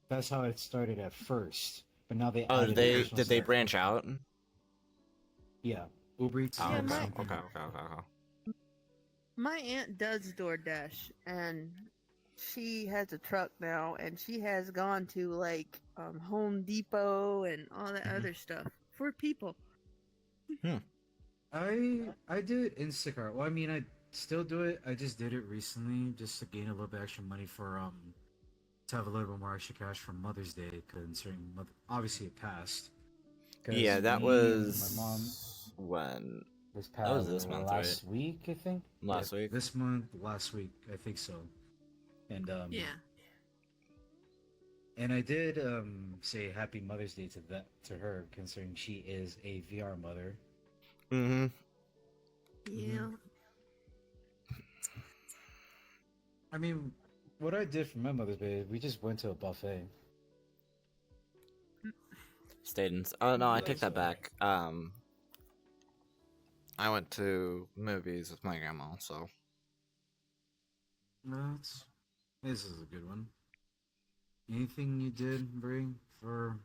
That's how it started at first, but now they. Oh, added did additional they stuff. branch out? Yeah, Uber Eats. Oh, Yeah, okay, my- okay, okay, okay. My aunt does DoorDash, and she has a truck now, and she has gone to like Home Depot and all that other stuff for people. I do Instacart. Well, I mean, I still do it. I just did it recently just to gain a little bit extra money for to have a little bit more extra cash for Mother's Day, considering obviously it passed. 'Cause Yeah, that me was and my mom when this That was past this month, last week, I think. last week. This month, last week, I think so. And Yeah. And I did say Happy Mother's Day to her, considering she is a VR mother. Mm-hmm. Yeah. I mean, what I did for my Mother's Day, we just went to a buffet. Stayed. Oh no, I take that back. I went to movies with my grandma, so. This is a good one. Anything you did, Brie, for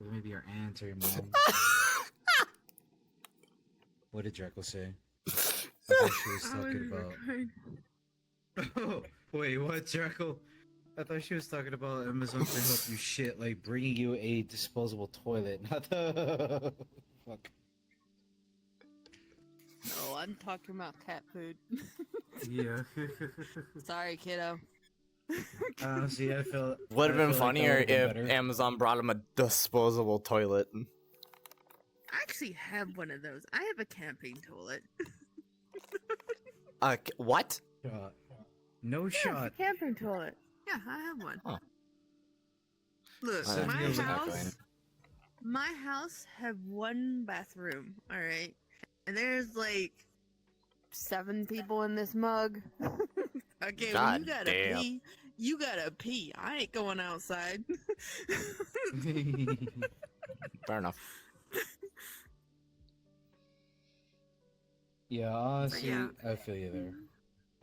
maybe your aunt or your mom? What did Draco say? I thought she was talking about. Oh, wait, what, Draco? I thought she was talking about Amazon to help you shit, like bringing you a disposable toilet, not the. Fuck. No, I'm talking about cat food. Yeah. Sorry, kiddo. Honestly, I felt. Would have I been feel like that funnier would've been if better. Amazon brought him a disposable toilet. I actually have one of those. I have a camping toilet. What? No Yeah, shot. it's a camping toilet. Yeah, I have one. Huh. Look, I didn't my know that house. going. My house have one bathroom. All right, and there's like 7 people in this mug. Okay, when God you gotta damn. pee, you gotta pee. I ain't going outside. Fair enough. Yeah, honestly, yeah. I feel you there.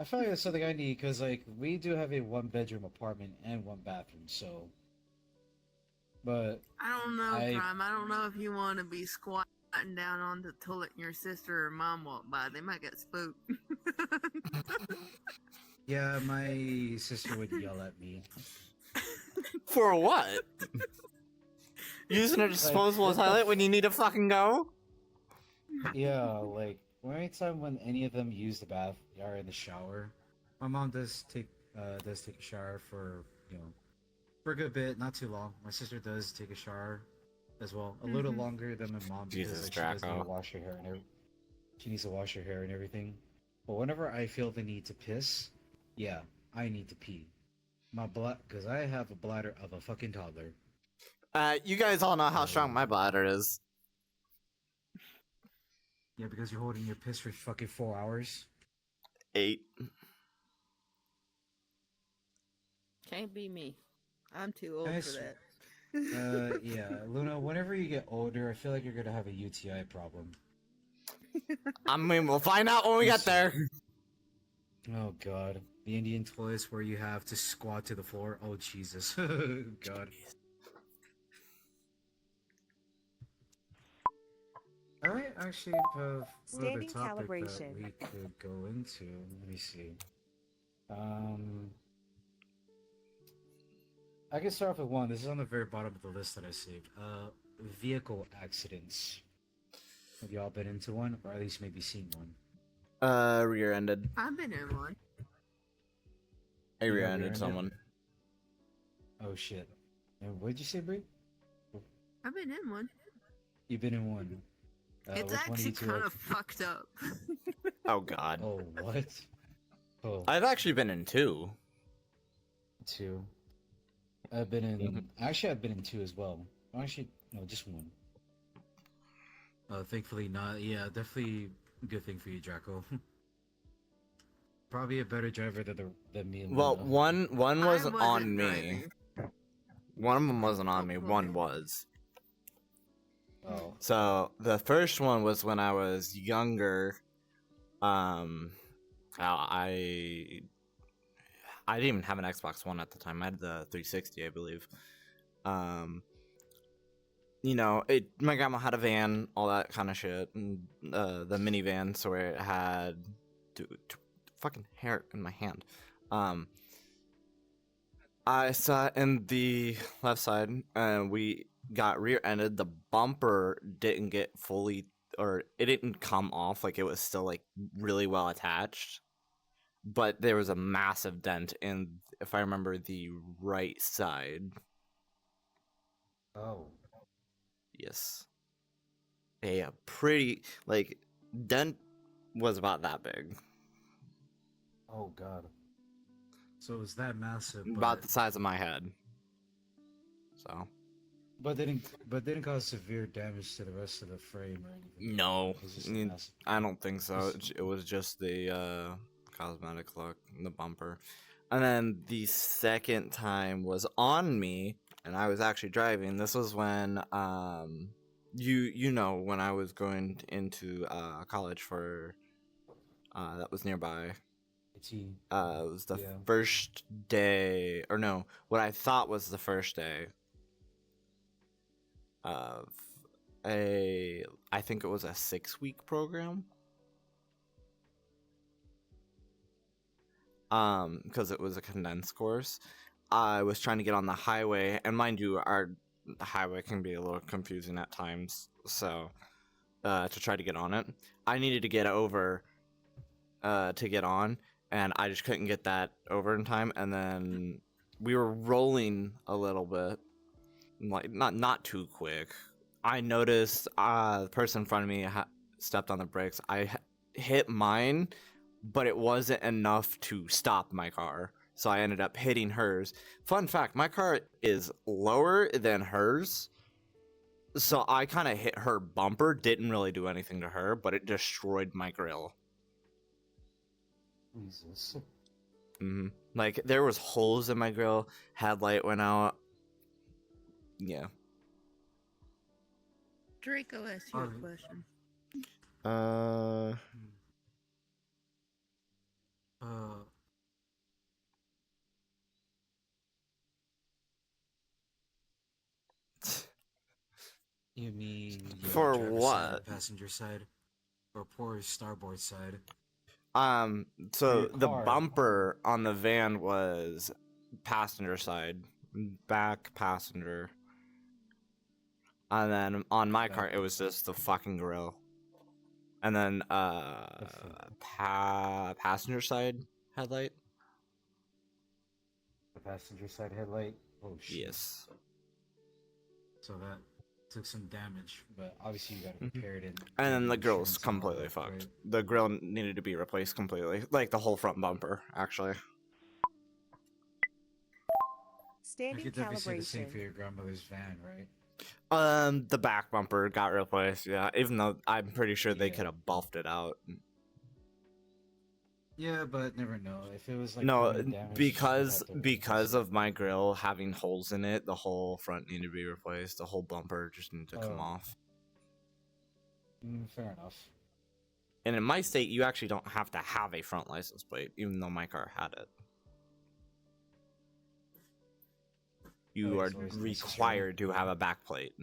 I feel like that's something I need because, like, we do have a one-bedroom apartment and one bathroom, so. But I don't know, I, Prime. I don't know if you want to be squatting down on the toilet and your sister or mom walk by. They might get spooked. yeah, my sister would yell at me. For what? Using a disposable what the toilet when you need to fucking go? Yeah, like anytime when any of them use the bath or in the shower, my mom does take a shower for for a good bit, not too long. My sister does take a shower as well, a little longer than my mom because Jesus, like, she does need to Draco. wash her hair and she needs to wash her hair and everything. But whenever I feel the need to piss, yeah, I need to pee. My blood, because I have a bladder of a fucking toddler. You guys all know how strong my bladder is. Yeah, because you're holding your piss for fucking 4 hours. 8. Can't be me. I'm too old Nice. for that. Yeah, Luna, whenever you get older, I feel like you're gonna have a UTI problem. I mean, we'll find out when we get there. Oh god. The Indian toilets where you have to squat to the floor. Oh Jesus. God. I actually have one Standing other topic calibration. that we could go into. Let me see. I can start off with one. This is on the very bottom of the list that I saved. Vehicle accidents. Have y'all been into one, or at least maybe seen one? Rear-ended. I've been in one. I You got rear-ended rear-ended? someone. Oh shit. And what did you say, Brie? I've been in one. You've been in one. It's which one actually do you two kind like- of fucked up. Oh god. Oh, what? Oh, I've actually been in 2. two. I've been in. Mhm. Actually, I've been in two as well. Actually, no, just one. Thankfully not. Yeah, definitely a good thing for you, Draco. Probably a better driver than me and Well, Luna. one wasn't I on me. driving. One of them wasn't on me. Oh, One okay. was. Oh. So the first one was when I was younger. I didn't even have an Xbox One at the time. I had the 360, I believe. You know, my grandma had a van, all that kind of shit, and the minivan, so it had fucking hair in my hand. I sat in the left side, and we got rear-ended. The bumper didn't get fully, or it didn't come off, like it was still like really well attached. But there was a massive dent in, if I remember, the right side. Oh. Yes. A pretty, like, dent was about that big. Oh God. So it was that massive. About the size of my head. So. But didn't cause severe damage to the rest of the frame or anything. No. It was just a massive. I don't think so. It was just the cosmetic look, the bumper. And then the second time was on me, and I was actually driving. This was when you know, when I was going into college for that was nearby. It was the first day, or no, what I thought was the first day of I think it was a 6-week program. Because it was a condensed course. I was trying to get on the highway, and mind you, our highway can be a little confusing at times, so to try to get on it, I needed to get over to get on, and I just couldn't get that over in time, and then we were rolling a little bit, like not too quick. I noticed the person in front of me stepped on the brakes. I hit mine, but it wasn't enough to stop my car, so I ended up hitting hers. Fun fact, my car is lower than hers, so I kind of hit her bumper. Didn't really do anything to her, but it destroyed my grill. Jesus. Like, there was holes in my grill, headlight went out. Yeah. Draco asked you a question. Uh, you mean For driver's side or what? passenger side? Or poor starboard side? So your the car. bumper on the van was passenger side, back passenger. And then on my Okay. car, it was just the fucking grill. And then, passenger side headlight? The passenger side headlight? Oh shit. Yes. So that took some damage, but obviously you got to Mhm. repair it. And then the get grill's insurance and all completely that, fucked. right? The grill needed to be replaced completely. Like the whole front bumper, actually. I Standing could definitely say the same for calibration. your grandmother's van, right? The back bumper got replaced, yeah. Even though I'm pretty sure they Yeah. could have buffed it out. Yeah, but never know. If it was like No, permanent damage, because you'd have to replace it. of my grill having holes in it, the whole front needed to be replaced. The whole bumper just needed to come Oh. off. Fair enough. And in my state, you actually don't have to have a front license plate, even though my car had it. You Oh, are it's always required to have a back plate,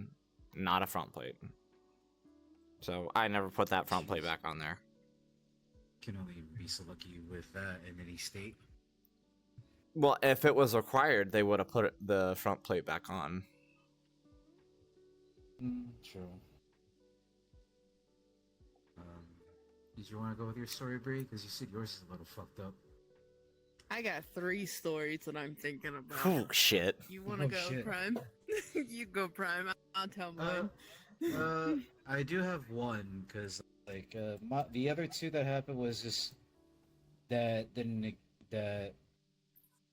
not a front plate. So I never put that front plate back on there. Can only be so lucky with that in any state. Well, if it was required, they would have put the front plate back on. True. Did you want to go with your story, Bree? Because you said yours is a little fucked up. I got 3 stories that I'm thinking about. Oh shit! You want to Oh, go, shit. Prime? You go, Prime. I'll tell mine. I do have one because the other two that happened was just that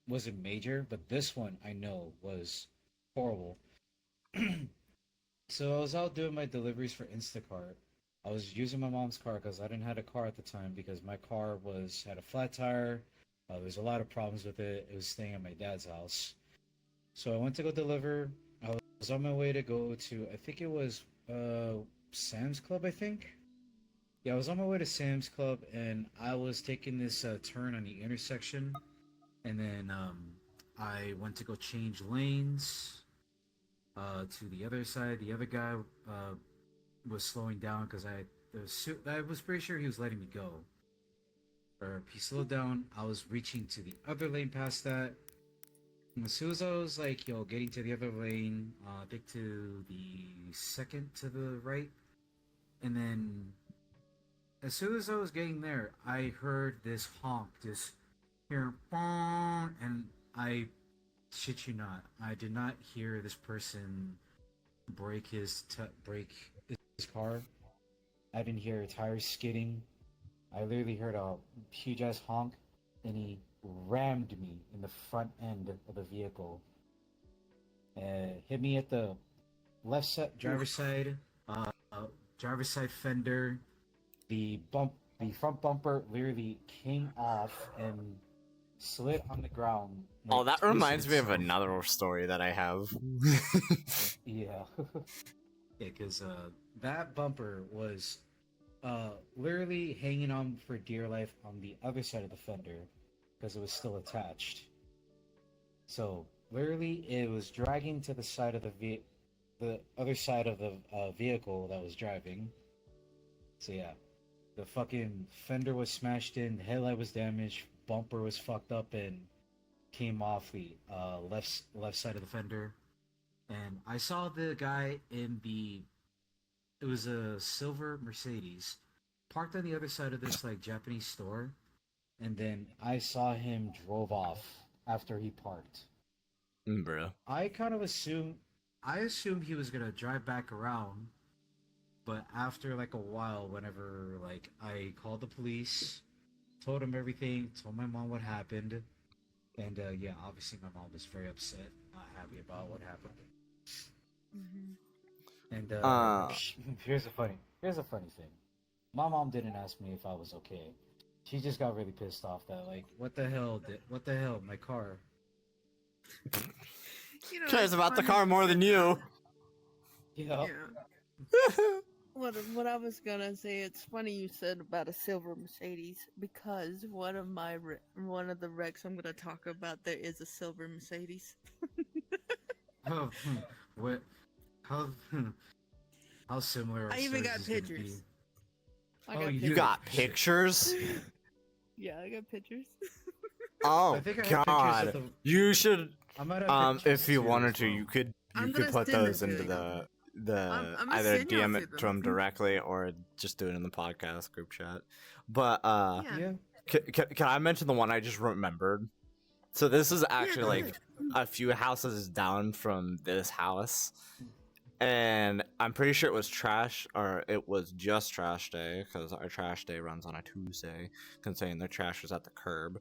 wasn't major, but this one I know was horrible. So I was out doing my deliveries for Instacart. I was using my mom's car because I didn't have a car at the time because my car had a flat tire. There was a lot of problems with it. It was staying at my dad's house. So I went to go deliver. I was on my way to go to, I think it was Sam's Club, I think. Yeah, I was on my way to Sam's Club and I was taking this turn on the intersection. And then I went to go change lanes to the other side. The other guy was slowing down because I was pretty sure he was letting me go. Or he slowed down. I was reaching to the other lane past that. And as soon as I was like, getting to the other lane, I think to the second to the right. And then as soon as I was getting there, I heard this honk, this here, and I shit you not, I did not hear this person break his car. I didn't hear tires skidding. I literally heard a huge ass honk, and he rammed me in the front end of the vehicle. Hit me at the left side, driver's side fender. The front bumper literally came off and slid on the ground. Oh, like, that reminds twisted me of itself. another story that I have. Yeah. Yeah, because that bumper was literally hanging on for dear life on the other side of the fender because it was still attached. So literally, it was dragging to the side of the other side of the vehicle that was driving. So yeah, the fucking fender was smashed in, the headlight was damaged, bumper was fucked up and came off the left side of the fender. And I saw the guy it was a silver Mercedes parked on the other side of this like Japanese store, and then I saw him drove off after he parked. Bro. I assumed he was gonna drive back around, but after like a while, whenever like I called the police, told him everything, told my mom what happened, and yeah, obviously my mom was very upset, not happy about what happened. And here's a funny thing. My mom didn't ask me if I was okay. She just got really pissed off that like, what the hell, my car. You know, Cares it's about the funny car you more said than that. you. You know? Yeah. What I was gonna say, it's funny you said about a silver Mercedes because one of the wrecks I'm gonna talk about there is a silver Mercedes. Oh, what? How? How similar? Are I even got stories gonna pictures. be? I Oh, got you You got Shit. pictures? Yeah, I got pictures. Oh I think I have pictures God! of the. You should. I might have pictures If you too, wanted as to, well. you could I'm put gonna send those them to into you. the I'm gonna either send y'all DM to it to him them. directly or just do it in the podcast group chat. But Yeah. Yeah. can I mention the one I just remembered? So this is actually go like ahead. a few houses down from this house, and I'm pretty sure it was trash or it was just trash day because our trash day runs on a Tuesday, considering their trash was at the curb.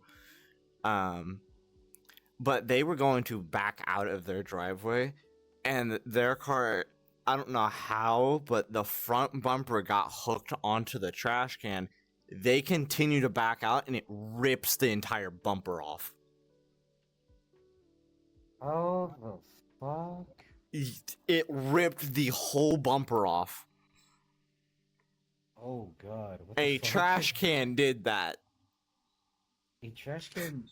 But they were going to back out of their driveway, and their car, I don't know how, but the front bumper got hooked onto the trash can. They continue to back out, and it rips the entire bumper off. Oh the fuck! It ripped the whole bumper off. Oh god! What A the fuck? trash can did that. A trash can.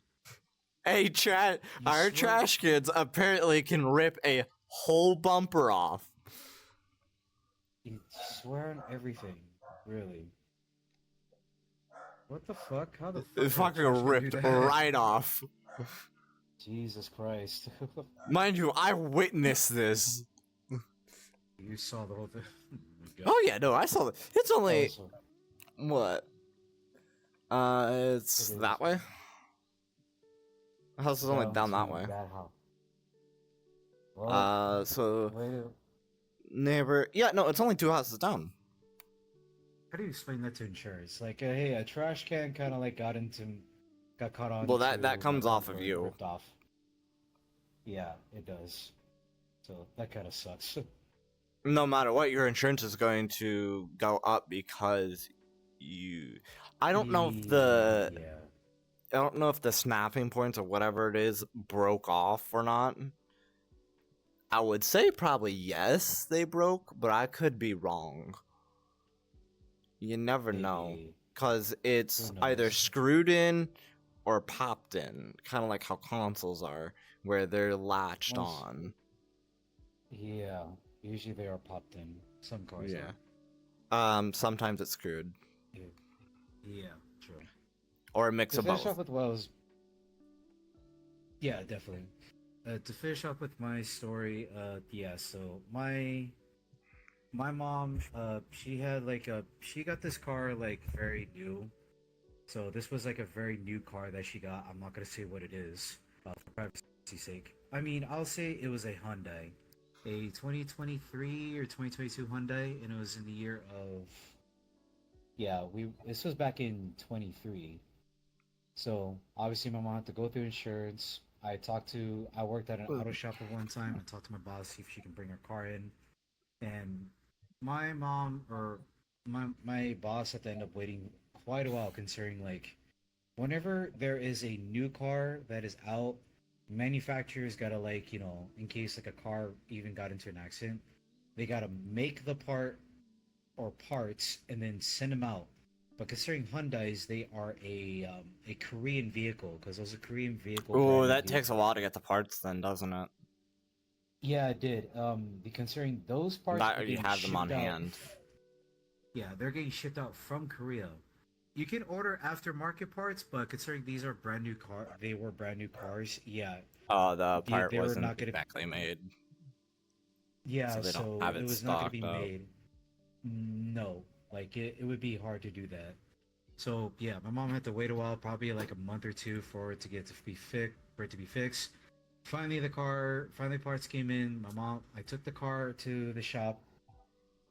Our swear- trash cans apparently can rip a whole bumper off. You swear on everything, really. What the fuck? How the fuck? It did a fucking trash can do ripped that? right off. Jesus Christ! Mind you, I witnessed this. You saw the whole thing. Oh my god. Oh yeah, no, I saw it. It's only Also, what? It's It is. that way. The house is only down that to way. That house. Well, So wait, neighbor, yeah, no, it's only 2 houses down. how do you explain that to insurance? Like, hey, a trash can kind of like got caught on. Well, that to comes my off of bumper, you. Ripped off. Yeah, it does. So that kind of sucks. No matter what, your insurance is going to go up because you. I don't know if the Yeah. I don't know if the snapping points or whatever it is broke off or not. I would say probably yes, they broke, but I could be wrong. You never know, Maybe. because it's Who either knows? screwed in or popped in, kind of like how consoles are, where they're latched Once- on. Yeah. Usually they are popped in. Some cars. Yeah. Are. Sometimes it's screwed, Yeah. True. or a mix To of finish both. off with Wells. Yeah, definitely. To finish up with my story, yeah. So my mom, she had she got this car like very new. So this was like a very new car that she got. I'm not gonna say what it is, for privacy's sake. I mean, I'll say it was a Hyundai, a 2023 or 2022 Hyundai, and it was in the year of. Yeah, this was back in 23. So obviously my mom had to go through insurance. I worked at an auto shop at one time and talked to my boss, see if she can bring her car in. And my mom or my boss had to end up waiting quite a while, considering like whenever there is a new car that is out, manufacturers gotta in case like a car even got into an accident, they gotta make the part or parts and then send them out. But considering Hyundai's, they are a Korean vehicle because those are Korean vehicle. Oh, branded that takes a vehicles. while to get the parts, then, doesn't it? Yeah, it did. Considering those parts That are you getting have them on shipped out- hand. Yeah, they're getting shipped out from Korea. You can order aftermarket parts, but considering these are they were brand new cars. Yeah, Oh, the They- part they were wasn't not gonna- exactly made. yeah. So they don't have it it was not stocked going to be up. made. No, like it would be hard to do that. So yeah, my mom had to wait a while, probably like a month or two for it to be fixed. Finally, parts came in. I took the car to the shop,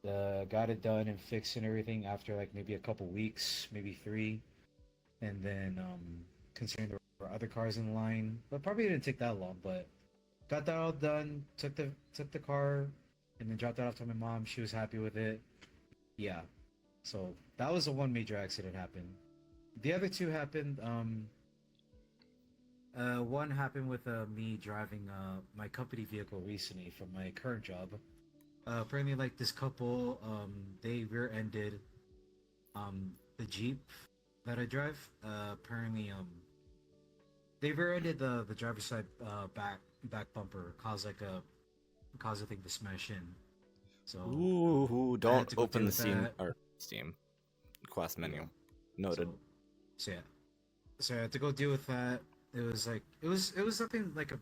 got it done and fixed and everything after like maybe a couple weeks, maybe 3, and then considering there were other cars in line, but probably didn't take that long. But got that all done. Took the car, and then dropped it off to my mom. She was happy with it. Yeah. So that was the one major accident happened. The other two happened. One happened with me driving my company vehicle recently from my current job. Apparently, like this couple, they rear-ended the Jeep that I drive. Apparently, they rear-ended the driver's side back bumper, caused the thing to smash in. So Ooh, I had don't to go open deal the with Steam that. or Steam quest menu. Yeah. Noted. So yeah, so I had to go deal with that. It was like it was nothing like a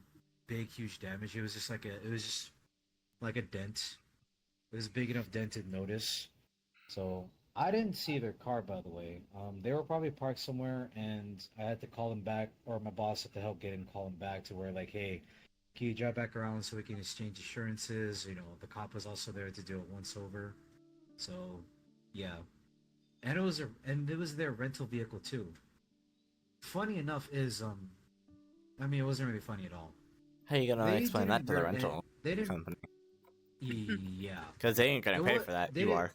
big huge damage. It was just like a dent. It was a big enough dent to notice. So I didn't see their car, by the way. They were probably parked somewhere, and I had to call them back, or my boss had to help get in, call them back to where like, hey, can you drive back around so we can exchange assurances? You know, the cop was also there to do it once over. So, yeah, and it was their rental vehicle too. Funny enough is I mean, it wasn't really funny at all. How you gonna They explain that didn't to the rear- rental they didn't. company? Yeah. Because they ain't gonna It pay wa- for that. they You didn't- are.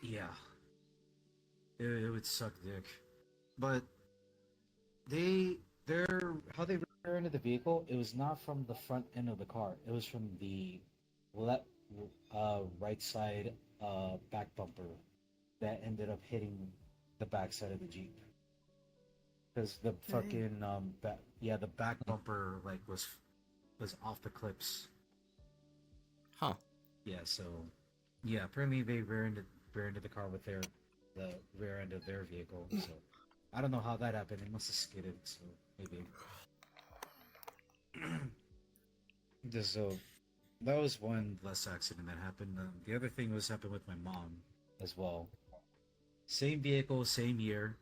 Yeah. It would suck dick. But they're how they rear ended the vehicle, it was not from the front end of the car. It was from the left right side back bumper that ended up hitting the back side of the Jeep. Because the fucking the back bumper like was off the clips. Huh. Yeah, so yeah, apparently they rear-ended the car with the rear end of their vehicle. So I don't know how that happened. It must have skidded. So maybe. So that was one less accident that happened. The other thing happened with my mom as well. Same vehicle, same year,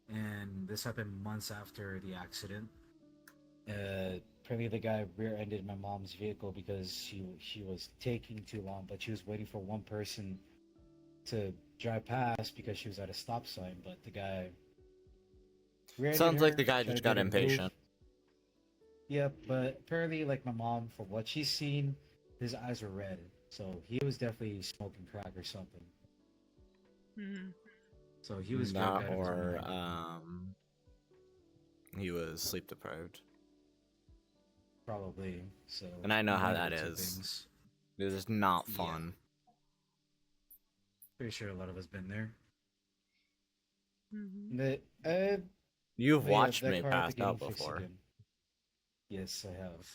and this happened months after the accident. Apparently the guy rear-ended my mom's vehicle because she was taking too long, but she was waiting for one person to drive past because she was at a stop sign. But the guy rear-ended Sounds like her, the guy tried just to got get her to move. impatient. Yep, but apparently, like my mom, from what she's seen, his eyes were red, so he was definitely smoking crack or something. Hmm. So he was drunk out of his Or mind. he was sleep deprived. Probably. So. And I know how one that of the two is. things. It is not Yeah. fun. Pretty sure a lot of us been there. Hmm. But, You've but yeah, watched that me car had to passed get out fixed before. again. Yes, I have.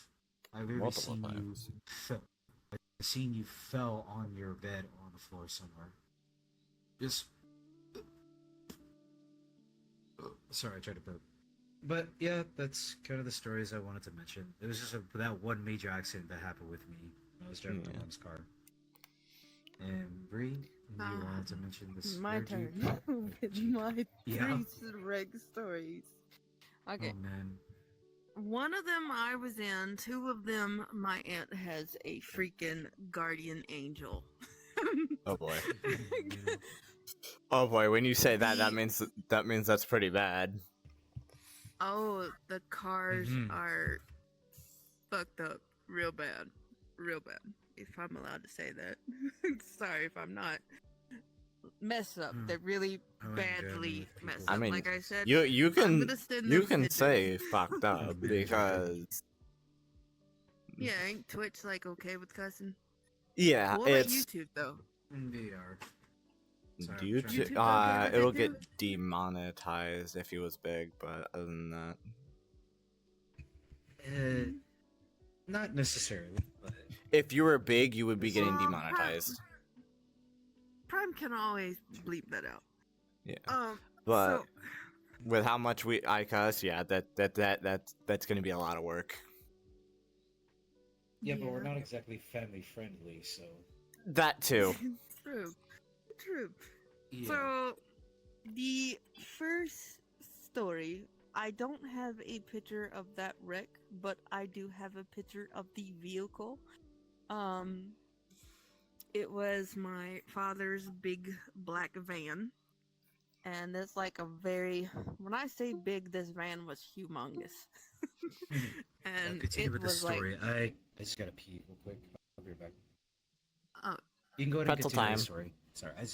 I literally Multiple seen times. I seen you fell on your bed on the floor somewhere. Just. Sorry, I tried to burp. But yeah, that's kind of the stories I wanted to mention. It was just that one major accident that happened with me when I was driving my mom's car. And Bree, you wanted to mention this? My third Jeep? turn. With my Yeah. three reg stories. Okay. Oh man. One of them I was in. Two of them, my aunt has a freaking guardian angel. Oh boy. Oh boy, when you say that, that means that's pretty bad. Oh, the cars Mhm. are fucked up real bad. Real bad. If I'm allowed to say that. Sorry if I'm not. Messed up. Hmm. They're really I like badly with people. messed I up. mean, Like I said, you I'm can gonna send you them can pictures. say fucked up Man, because Yeah, ain't Twitch like okay with cussing? yeah, What about it's YouTube though? They are. Sorry, I'm YouTube. trying to- YouTube's okay with It'll it get too? demonetized if he was big, but other than that, Not necessarily, but if you were big, you would be getting Well, demonetized. Prime can always bleep that out. Yeah, but so with how much I cuss, yeah, that's gonna be a lot of work. yeah, but we're not exactly family friendly, so. That too. True. True. Yeah. So, the first story, I don't have a picture of that wreck, but I do have a picture of the vehicle. It was my father's big black van, and it's like a very, when I say big, this van was humongous. And continue it with the was like, story. I just gotta pee real quick. I'll be right back. oh, You can go ahead and Pretzel continue time. the story. Sorry, I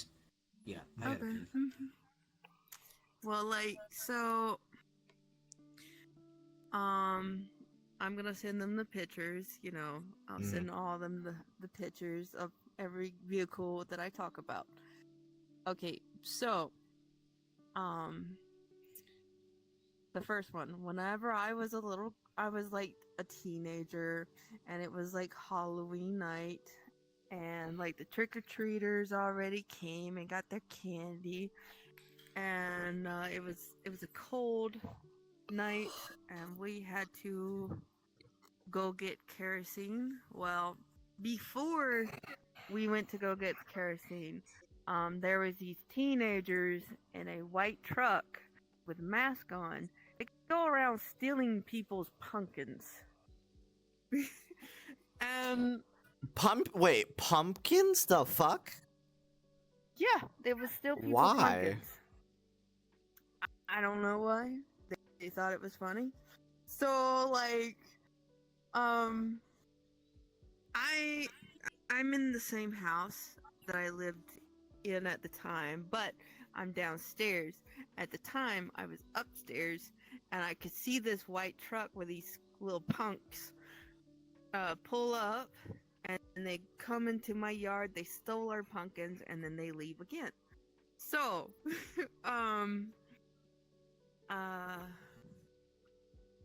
gotta okay. pee. Well, like, so, I'm gonna send them the pictures. You know, I'll send all of them the pictures of every vehicle that I talk about. Okay, so, the first one. Whenever I was I was like a teenager, and it was like Halloween night, and like the trick or treaters already came and got their candy, and it was a cold night, and we had to go get kerosene. Well, before we went to go get kerosene, there was these teenagers in a white truck with a mask on. They go around stealing people's pumpkins. And Wait, pumpkins? The fuck? yeah, they would steal people's Why? pumpkins. I don't know why. They thought it was funny. So like, I'm in the same house that I lived in at the time, but I'm downstairs. At the time, I was upstairs, and I could see this white truck with these little punks pull up, and they come into my yard. They stole our pumpkins, and then they leave again. So,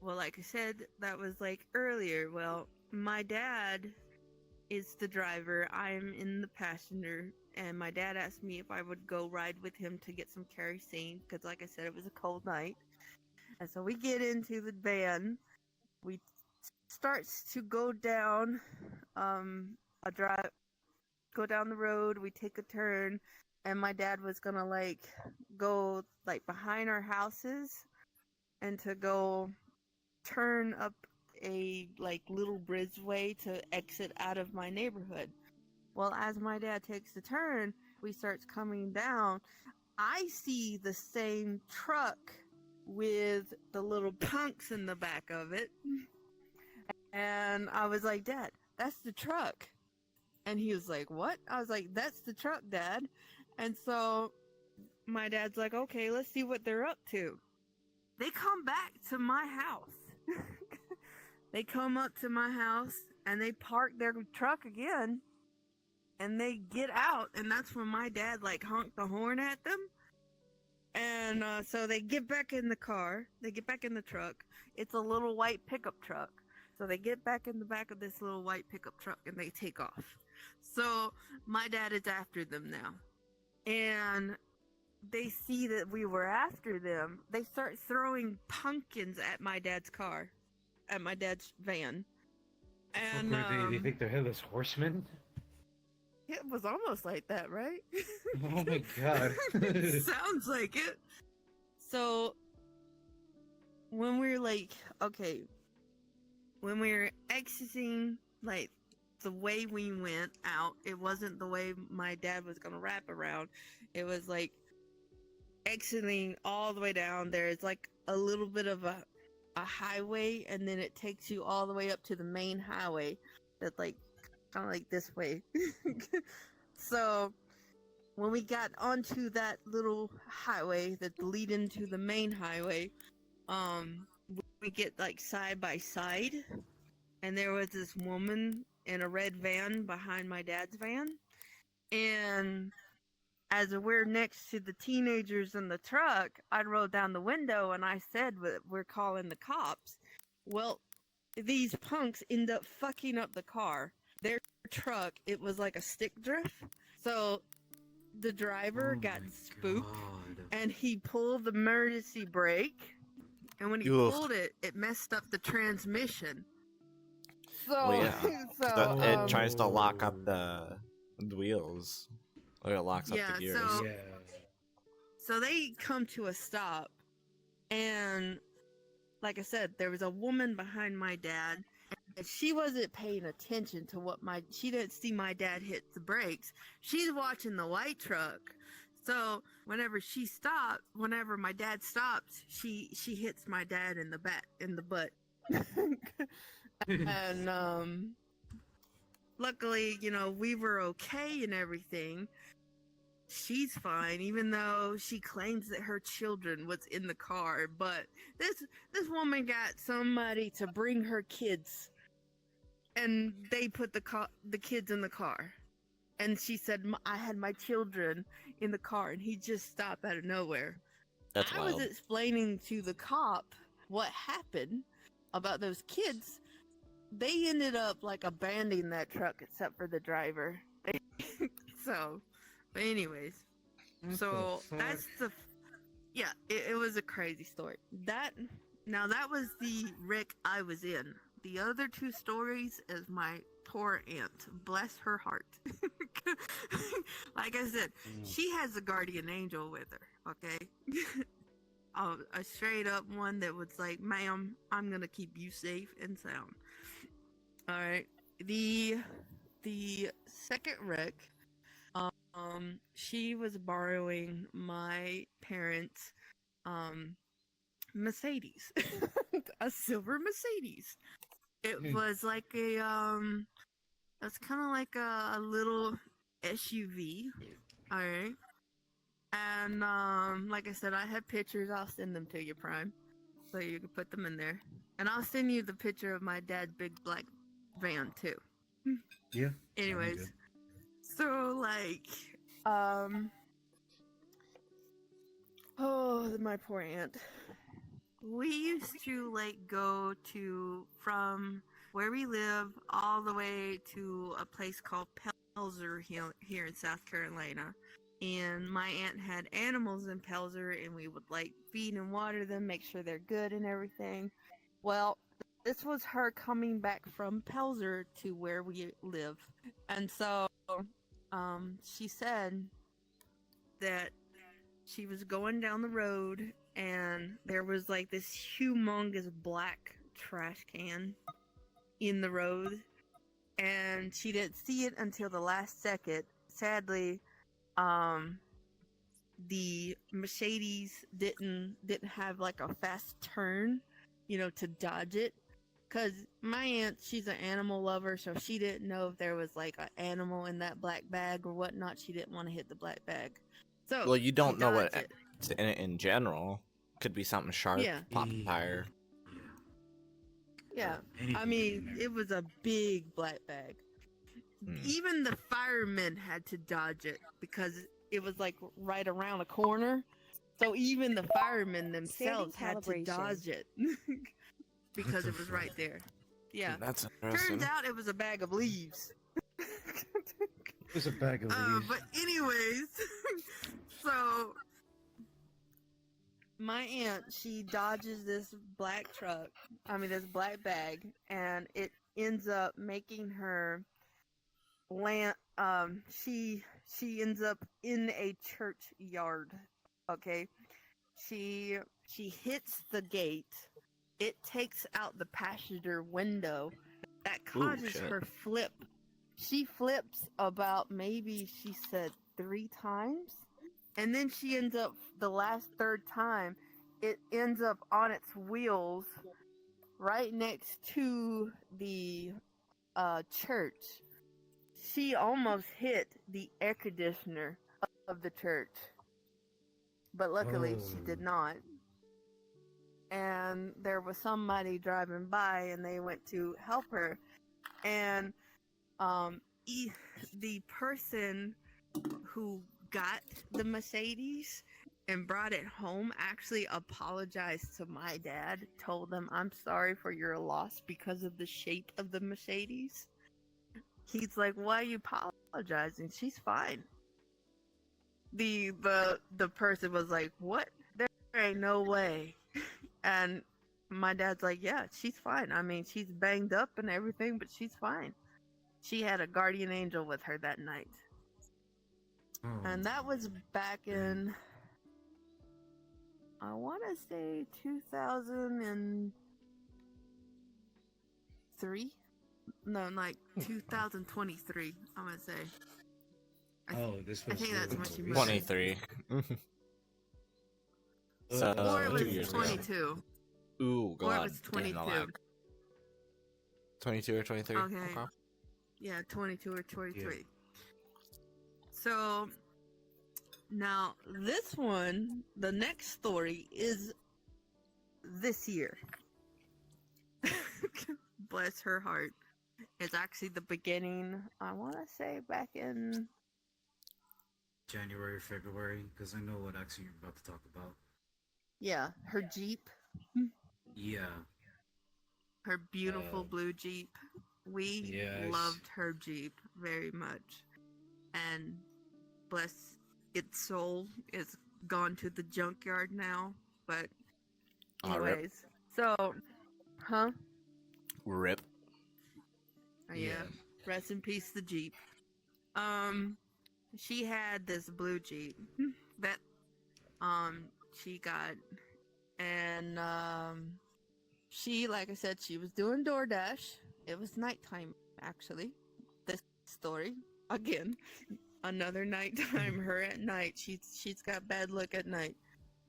well, like I said, that was like earlier. Well, my dad is the driver. I'm in the passenger, and my dad asked me if I would go ride with him to get some kerosene, because like I said, it was a cold night. And so we get into the van. We starts to go down go down the road. We take a turn, and my dad was gonna like go like behind our houses and to go turn up a like little bridgeway to exit out of my neighborhood. Well, as my dad takes the turn, we starts coming down. I see the same truck with the little punks in the back of it. And I was like, Dad, that's the truck. And he was like, what? I was like, that's the truck, Dad. And so my dad's like, okay, let's see what they're up to. They come back to my house. They come up to my house and they park their truck again. And they get out, and that's when my dad like honked the horn at them. And so they get back in the car. They get back in the truck. It's a little white pickup truck. So they get back in the back of this little white pickup truck and they take off. So my dad is after them now. And they see that we were after them. They start throwing pumpkins at my dad's car, at my dad's van. And Do you think they're headless horsemen? it was almost like that, right? Oh my god. Sounds like it. So when we were like, okay, when we were exiting, like the way we went out, it wasn't the way my dad was gonna wrap around. It was like exiting all the way down. There's like a little bit of a highway, and then it takes you all the way up to the main highway. That's like kind of like this way. So when we got onto that little highway that lead into the main highway, we get like side by side, and there was this woman in a red van behind my dad's van, and as we're next to the teenagers in the truck, I rolled down the window and I said, we're calling the cops. Well, these punks end up fucking up the car. Their truck, it was like a stick drift. So the driver got spooked, and he pulled the emergency brake. And when he pulled it, it messed up the transmission. So, Well, yeah. It tries to lock up the wheels. Or it locks up the gears. So they come to a stop, and like I said, there was a woman behind my dad, and she wasn't paying attention to she didn't see my dad hit the brakes. She's watching the white truck. So whenever my dad stops, she hits my dad in the butt. And luckily, we were okay and everything. she's fine, even though she claims that her children was in the car. But this woman got somebody to bring her kids, and they put the kids in the car. And she said, I had my children in the car, and he just stopped out of nowhere. That's I wild. was explaining to the cop what happened about those kids. They ended up like abandoning that truck except for the driver. So, but anyways, What so the fuck? that's yeah, it was a crazy story. That was the wreck I was in. The other two stories is my poor aunt. Bless her heart. Like I said, she has a guardian angel with her, okay? A straight up one that was like, ma'am, I'm gonna keep you safe and sound. Alright. The second wreck, she was borrowing my parents' Mercedes. A silver Mercedes. It was like it's kind of like a little SUV. All right. And like I said, I have pictures. I'll send them to you, Prime, so you can put them in there. And I'll send you the picture of my dad's big black van too. Yeah. Anyways, so like, oh, my poor aunt. We used to like go to from where we live all the way to a place called Pelzer here in South Carolina. And my aunt had animals in Pelzer, and we would like feed and water them, make sure they're good and everything. Well, this was her coming back from Pelzer to where we live. And so she said that she was going down the road, and there was like this humongous black trash can in the road, and she didn't see it until the last second. Sadly, the Mercedes didn't have like a fast turn, to dodge it. Cause my aunt, she's an animal lover, so she didn't know if there was like an animal in that black bag or whatnot. She didn't want to hit the black bag. So Well, you don't she know what dodged it. it's in general. Could be something sharp, Yeah. pop a tire. Yeah, Anything I mean, in there. it was a big black bag. Even the firemen had to dodge it because it was like right around a corner. So even the firemen themselves had to calibration. dodge it because the it was fuck? right there. Yeah. That's interesting. Turns out it was a bag of leaves. There's a bag of leaves. But anyways, so my aunt, she dodges this black truck, this black bag, and it ends up making her land, she ends up in a church yard, okay? She hits the gate, it takes out the passenger window, that causes shit. her flip. She flips about, maybe she said 3 times. And then she ends up, the last third time, it ends up on its wheels right next to the church. She almost hit the air conditioner of the church. But luckily she did not. And there was somebody driving by, and they went to help her. And the person who got the Mercedes and brought it home actually apologized to my dad, told them, I'm sorry for your loss because of the shape of the Mercedes. He's like, why are you apologizing? She's fine. The person was like, what? There ain't no way. And my dad's like, yeah, she's fine. I mean, she's banged up and everything, but she's fine. She had a guardian angel with her that night. And that was back in, I want to say 2003? No, like 2023, I'm going to say. This I was think that's really what she recent. 23. So, Or it was 2 years ago. 22. Ooh, God. Or it was damn, 22. no lag. 22 or 23? Okay. Yeah, 22 or 23. So, Now, this one, the next story is this year. Bless her heart. It's actually the beginning, I want to say back in... January, February, because I know what actually you're about to talk about. Yeah, her Jeep. Yeah. Her beautiful blue Jeep. We yes. loved her Jeep very much. And bless its soul, is gone to the junkyard now. But Ah, rip. anyways, so, huh? Rip. Yeah. Rest in peace, the Jeep. She had this blue Jeep that she got, and she, like I said, she was doing DoorDash. It was nighttime, actually. This story again, another nighttime. Her at night. She's got bad luck at night,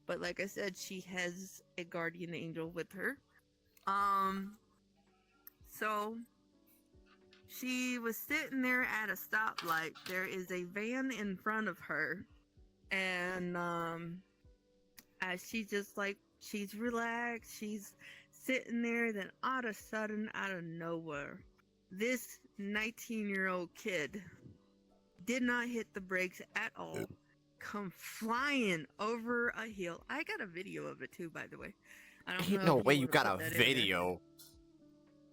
but like I said, she has a guardian angel with her. So she was sitting there at a stoplight. There is a van in front of her, and as she's just like, she's relaxed, she's sitting there, then all of a sudden, out of nowhere, this 19-year-old kid did not hit the brakes at all, come flying over a hill. I got a video of it too, by the way. I don't know. Ain't no if way you you wanna got put a that in there. video.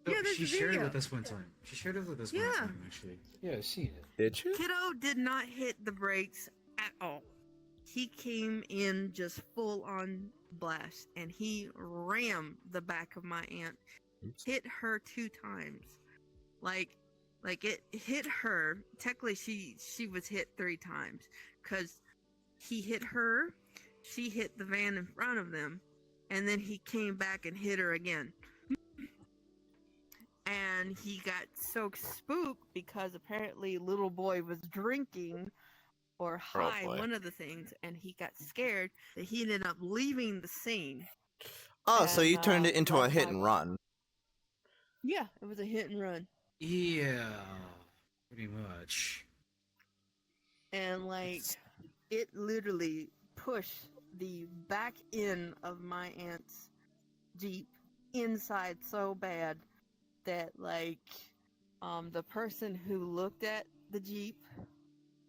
Yeah, there's she a shared it video. with us one time. She shared it with us one Yeah. time, actually. Yeah, I've seen it. Did you? Kiddo did not hit the brakes at all. He came in just full on blast, and he rammed the back of my aunt. Oops. Hit her 2 times. Like it hit her. Technically, she was hit 3 times, because he hit her, she hit the van in front of them, and then he came back and hit her again. And he got so spooked because apparently little boy was drinking or high, boy. one of the things, and he got scared that he ended up leaving the scene. Oh, so And, you turned it into a that's hit why- and run. Yeah, it was a hit and run. Yeah, pretty much. And like, it literally pushed the back end of my aunt's Jeep inside so bad that like the person who looked at the Jeep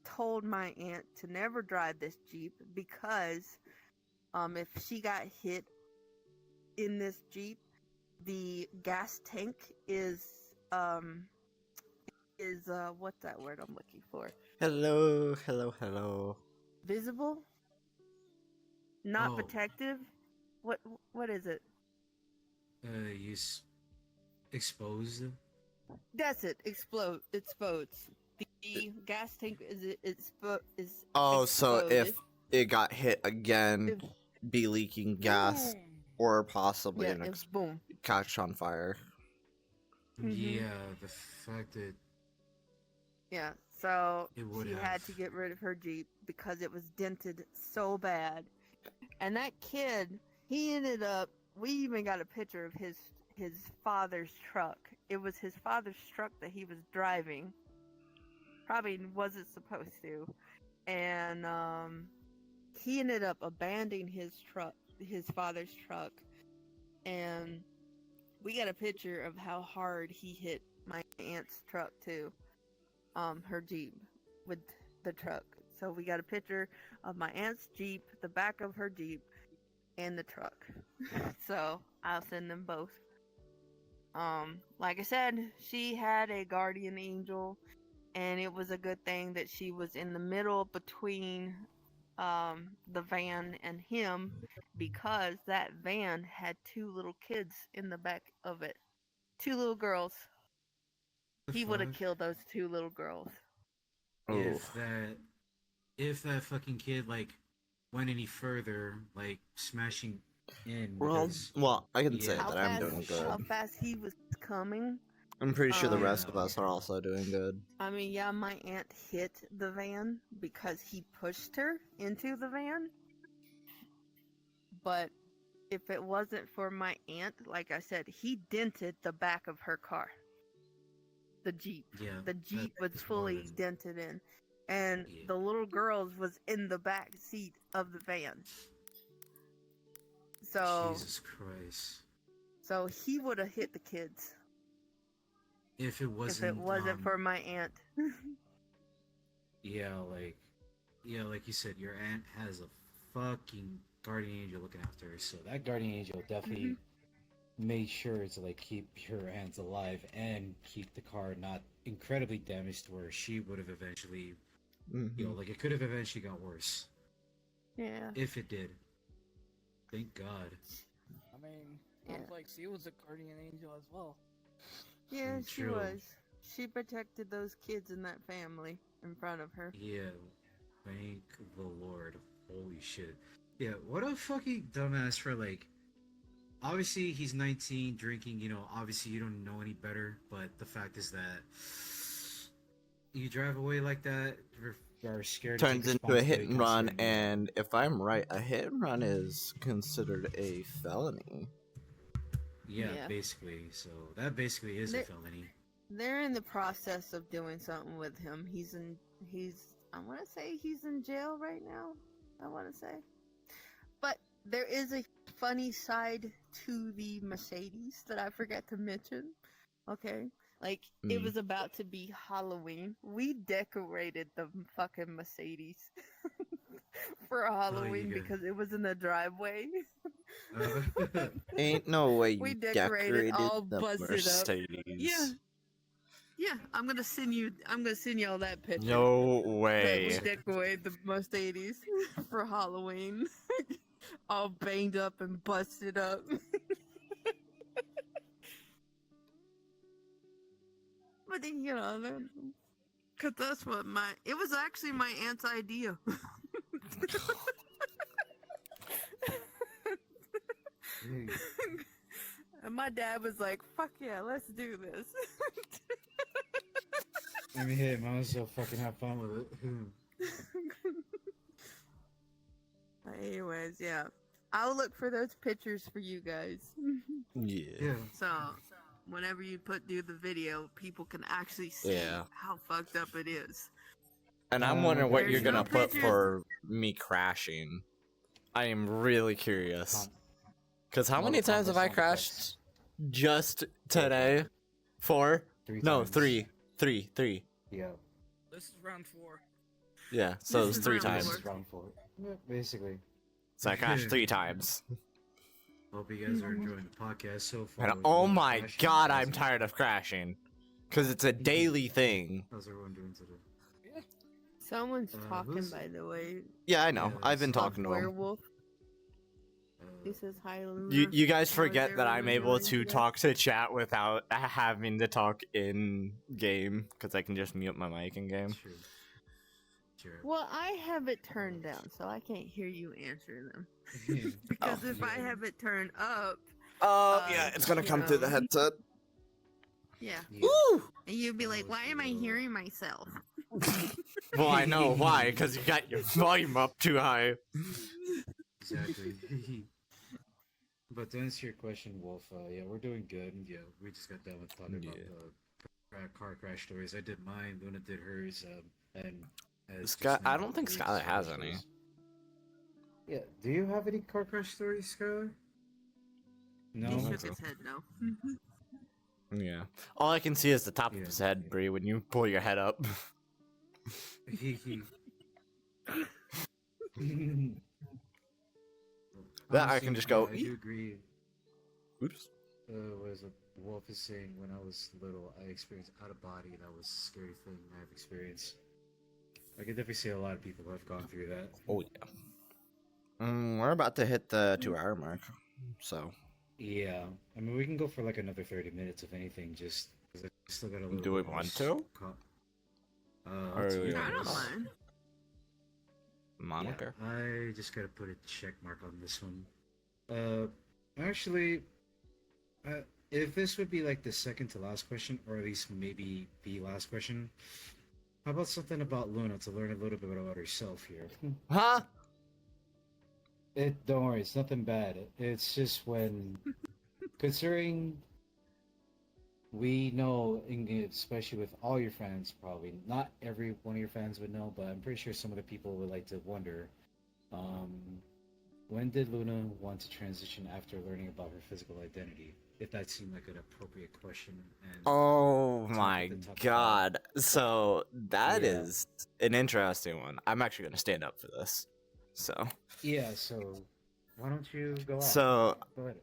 told my aunt to never drive this Jeep, because if she got hit in this Jeep, the gas tank is what's that word I'm looking for? Hello, hello, hello. Visible? Not Oh. protective? What is it? Exposed. That's it. Exposed. The gas tank is Oh, so if exploded. it got hit again, be leaking gas, or possibly Yeah, an it's boom. catch on fire. Mhm. Yeah, the fact that Yeah, so It would she had have. to get rid of her Jeep because it was dented so bad. And that kid, he ended up, we even got a picture of his father's truck. It was his father's truck that he was driving. Probably wasn't supposed to. And he ended up abandoning his father's truck. And we got a picture of how hard he hit my aunt's truck too. Her Jeep with the truck. So we got a picture of my aunt's Jeep, the back of her Jeep, and the truck. So I'll send them both. Like I said, she had a guardian angel, and it was a good thing that she was in the middle between the van and him, because that van had 2 little kids in the back of it. 2 little girls. He would have killed those 2 little girls. If that fucking kid like went any further, like smashing in. Well, because- I can say Yeah. that I'm doing How good. fast he was coming. I'm pretty sure the rest of Yeah. us are also doing good. I mean, yeah, my aunt hit the van because he pushed her into the van. But if it wasn't for my aunt, like I said, he dented the back of her car. The Jeep. Yeah, The Jeep was that's fully more than- dented in. and Yeah. the little girls was in the back seat of the van. So Jesus Christ. so he would have hit the kids If it if wasn't, it wasn't for my aunt. yeah, like you said, your aunt has a fucking guardian angel looking after her. So that guardian angel definitely made sure to like keep your aunt alive and keep the car not incredibly damaged, where she would have eventually, you know, like it could have eventually got worse Yeah. if it did. Thank God. I mean, Yeah. sounds like she was a guardian angel as well. Yeah, she True. was. She protected those kids in that family in front of her. Yeah, thank the Lord. Holy shit. Yeah, what a fucking dumbass for like. Obviously, he's 19, drinking, you know, obviously you don't know any better, but the fact is that you drive away like that, you're scared to Turns take into a hit responsibility and run, considering, you know, and if I'm right, a hit and run is considered a felony. yeah, Yeah. basically. So that basically is a They- felony. They're in the process of doing something with him. I want to say he's in jail right now. I want to say. But there is a funny side to the Mercedes that I forgot to mention. Okay? Like, it was about to be Halloween. We decorated the fucking Mercedes for Halloween got- because it was in the driveway. Ain't no way you We decorated all the busted up. Mercedes. Yeah. Yeah, I'm gonna send you all that picture. No That we way. decorated the Mercedes for Halloween. All banged up and busted up. But then, you know, cause that's what it was actually my aunt's idea. And my dad was like, fuck yeah, let's do this. I mean, hey, might as well fucking have fun with it. Anyways, yeah. I'll look for those pictures for you guys. Yeah. So, whenever you do the video, people can actually see Yeah. how fucked up it is. And I'm wondering what There's you're gonna no put pictures. for me crashing. I am really curious. Because how many Mortal times have Kombat I sound crashed effects. just today? 4? No, times. 3. 3. Yeah. This is round 4. Yeah, so This it's is 3 round times. four. This is round 4. Yeah, basically. So I crashed 3 times. Hope you guys are enjoying the podcast so far. And with oh no my crashing. god, I'm tired of crashing. Because it's a daily thing. How's everyone doing today? Someone's talking, who's- by the way. Yeah, I know. Yeah, I've been it's talking to him. Werewolf. He says hi, Luna. You guys How's forget that I'm everyone able doing to today? talk to chat without having to talk in game. Because I can just mute my mic in game. True. Sure. Well, I have it turned down, so I can't hear you answer them. Yeah. Because Oh. if I have it turned up, Oh, yeah, it's gonna you come through the know. headset. yeah. Yeah. Woo! And you'd be like, Oh, why am I no. hearing myself? Well, I know why, because you got your volume up too high. Exactly. But to answer your question, Wolf, yeah, we're doing good. Yeah, we just got done with talking about the car crash stories. I did mine, Luna did hers, and as just I now, don't think we Skylar just has finished any. hers. Yeah, do you have any car crash stories, Skylar? No. He think shook so. his head no. Yeah. All I can see is the top Yeah. of his head, Bree, when you pull your head up. That I can Honestly, just go, I do agree. Oops. Was what Wolf is saying. When I was little, I experienced out of body. That was a scary thing I've experienced. I could definitely see a lot of people have gone through that. Oh, yeah. We're about to hit the 2-hour mark, so Yeah, I mean, we can go for like another 30 minutes, if anything, just because I still got a little. Do we bit want more to? up to you Yeah. I don't guys. mind. moniker. Yeah, I just gotta put a check mark on this one. Actually, if this would be like the second to last question, or at least maybe the last question, how about something about Luna to learn a little bit about herself here? Huh? Don't worry, it's nothing bad. It's just when, considering we know, especially with all your fans, probably not every one of your fans would know, but I'm pretty sure some of the people would like to wonder. Um, when did Luna want to transition after learning about her physical identity? If that seemed like an appropriate question. And Oh topic my to talk about. god. So that Yeah. is an interesting one. I'm actually gonna stand up for this. So Yeah, so why don't you go off? So Go ahead.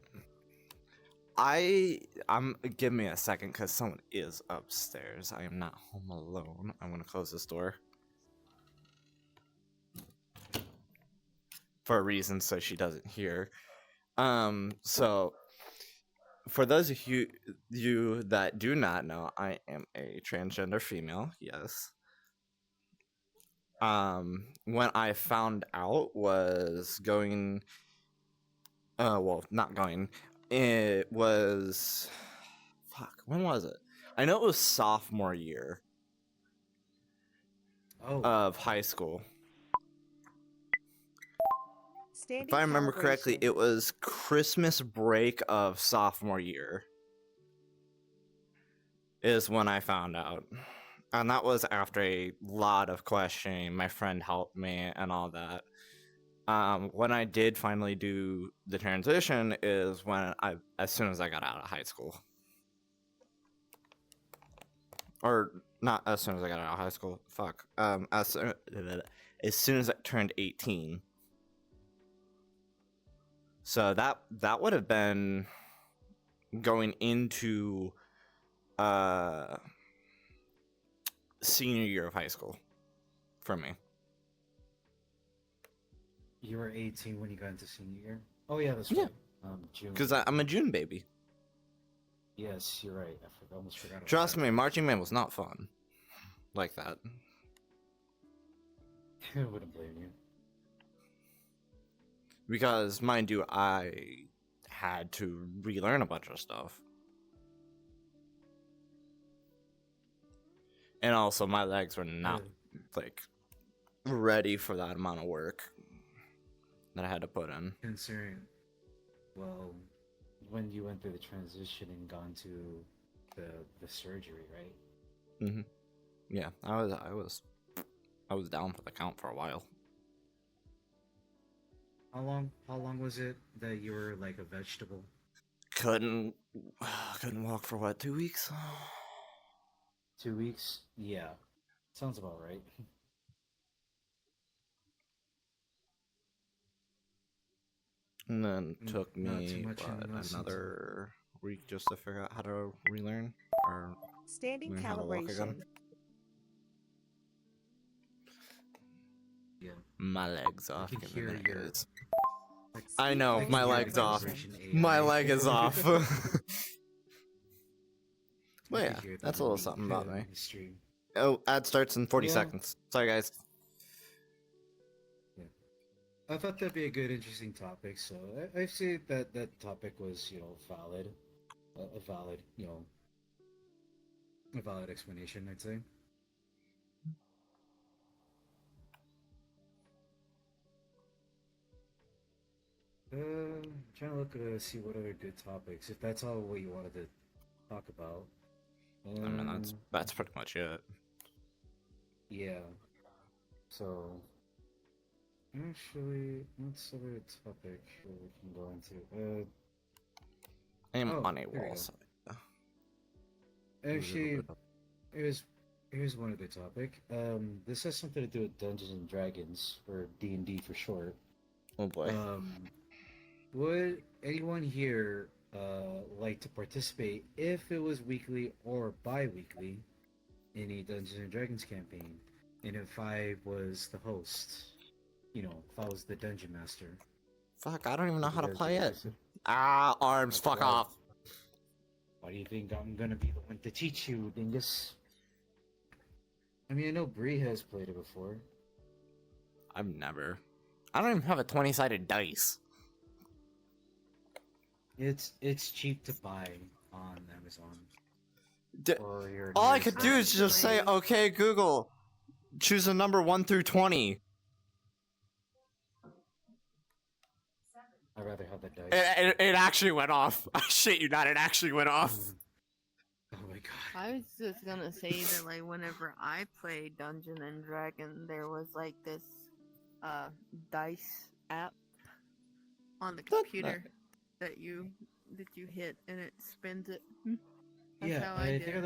I'm give me a second because someone is upstairs. I am not home alone. I'm gonna close this door for a reason so she doesn't hear. So for those of you that do not know, I am a transgender female. Yes. When I found out was going. Well, not going. It was. Fuck. When was it? I know it was sophomore year of high school. Standing If I remember correctly, calibration. it was Christmas break of sophomore year is when I found out. And that was after a lot of questioning. My friend helped me and all that. When I did finally do the transition is when as soon as I got out of high school. Or not as soon as I got out of high school. Fuck. As soon as I turned 18. So that would have been going into senior year of high school for me. You were 18 when you got into senior year? Oh yeah, that's Yeah. right. June. Because I'm a June baby. Yes, you're right. I almost forgot about Trust that. me, marching band was not fun. Like that. I wouldn't blame you. Because, mind you, I had to relearn a bunch of stuff. And also, my legs were not, like, ready for that amount of work that I had to put in. Considering, well, when you went through the transition and gone to the surgery, right? Mm-hmm. Yeah, I was down for the count for a while. How long was it that you were like a vegetable? Couldn't walk for what, 2 weeks? 2 weeks? Yeah. Sounds about right. And then took Not too me much in lessons. another week just to figure out how to relearn or Standing learn how to walk again. calibration. Yeah. My leg's off. can Give me a hear minute, your- guys. I know, Like my your leg's off. vibration. My leg is off. I Well, could yeah, hear that's that a little in something about me. the stream. Oh, ad starts in 40 Well- seconds. Sorry, guys. I thought that'd be a good, interesting topic. So I see that that topic was, valid, a valid, a valid explanation. I'd say. Trying to look see what other good topics. If that's all what you wanted to talk about. I mean, that's pretty much it. Yeah. So, actually, what's other topic that we can go into? I am Oh, on a there we wall. go. So, Actually, here's one other topic. This has something to do with Dungeons and Dragons, or D&D for short. oh boy. Would anyone here like to participate if it was weekly or bi-weekly in a Dungeons and Dragons campaign? And if I was the host, if I was the dungeon master. Fuck, I don't even know how to Would you play guys it. be Ah, arms, That's fuck right. off. Why do you think I'm gonna be the one to teach you, dingus? I mean, I know Bree has played it before. I've never. I don't even have a 20-sided dice. It's cheap to buy on Amazon. Or your All I nearest could do is dungeon. just say, okay, Google, choose a number 1 through 20. I'd rather have that dice. It actually went off. I shit you not, it actually went off. Oh god. I was just gonna say that, like, whenever I played Dungeon and Dragon, there was like this dice app on the computer that you hit and it spins it. That's Yeah, how I did think I it.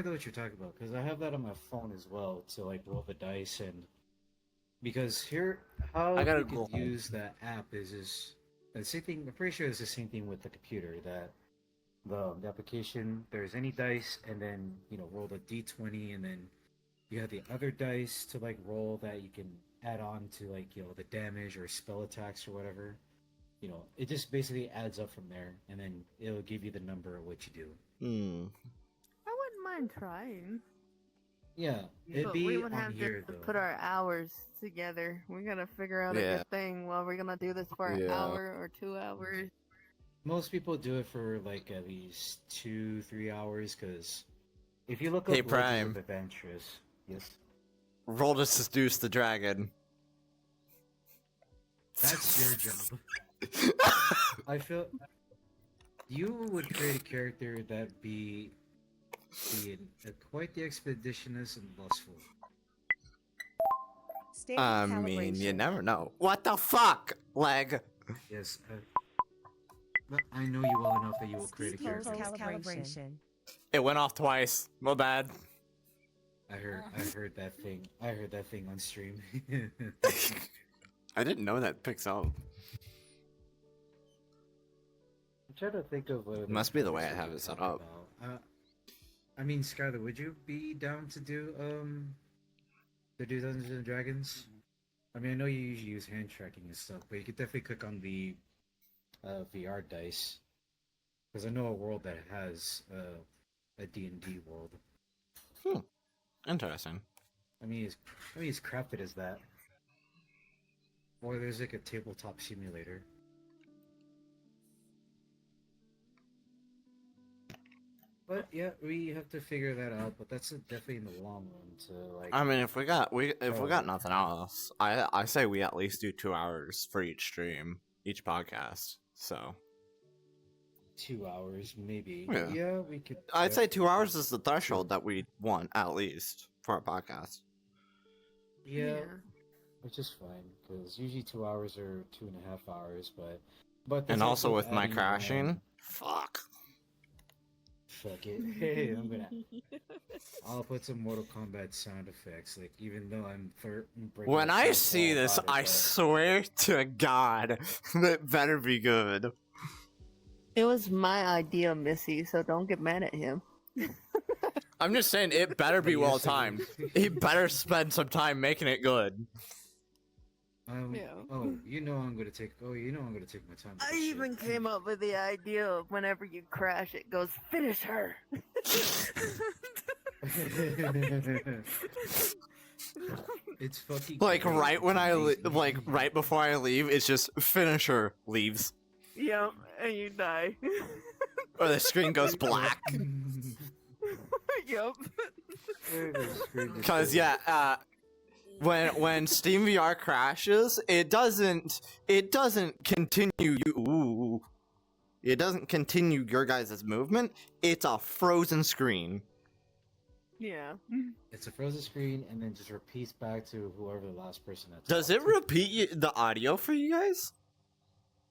know what you're talking about because I have that on my phone as well to like roll the dice and because here how I gotta you go could home. use that app is the same thing. I'm pretty sure it's the same thing with the computer that the application there's any dice and then roll the d20 and then you have the other dice to like roll that you can add on to like the damage or spell attacks or whatever. It just basically adds up from there and then it'll give you the number of what you do. I wouldn't mind trying. Yeah, it'd But be we would on have here to though. put our hours together. We gotta figure out a Yeah. good thing. Well, we're gonna do this for an Yeah. hour or 2 hours. Most people do it for like at least 2-3 hours because if you look up Hey, Legends Prime. of Adventurous, yes, Roll to seduce the dragon. that's your job. I feel you would create a character that be quite the expeditionist and lustful. Standing I mean, you calibration. never know. What the fuck, leg? Yes, but I know you well enough that you will create a Speed character. calibration. It went off twice. My bad. I heard that thing. I heard that thing on stream. I didn't know that picks up. I'm trying to think of what Must be the way I we have could it set talk up. about. I mean, Skyler, would you be down to do Dungeons and Dragons? I mean, I know you usually use hand tracking and stuff, but you could definitely click on the VR dice because I know a world that has a D&D world. Interesting. I mean, it's crafted as that. Or there's like a tabletop simulator. But yeah, we have to figure that out. But that's definitely in the long run to like. I mean, if we got nothing else, I say we at least do 2 hours for each stream, each podcast. So 2 hours, maybe. Yeah. Yeah, we could. I'd say 2 hours is the threshold that we want at least for a podcast. Yeah, which is fine because usually 2 hours or 2.5 hours, but And that's also with my adding crashing, fuck. Fuck it. Hey, I'll put some Mortal Kombat sound effects. Like even though I'm breaking When I myself see all this, about it, I but- swear to God, that better be good. It was my idea, Missy, so don't get mad at him. I'm just saying, it better be Yes, well it timed. is. He better spend some time making it good. Yeah. Oh, I'm gonna take my time. with I this shit. even came up with the idea of whenever you crash, it goes, finish her! It's fucking Like great. right when It's amazing. right before I leave, it's just finisher leaves, Yep, and you die. or the screen goes black. Yep. Cause yeah, when Steam VR crashes, it doesn't continue you. It doesn't continue your guys' movement. It's a frozen screen. Yeah. It's a frozen screen and then just repeats back to whoever the last person that's. Does it repeat the audio for you guys?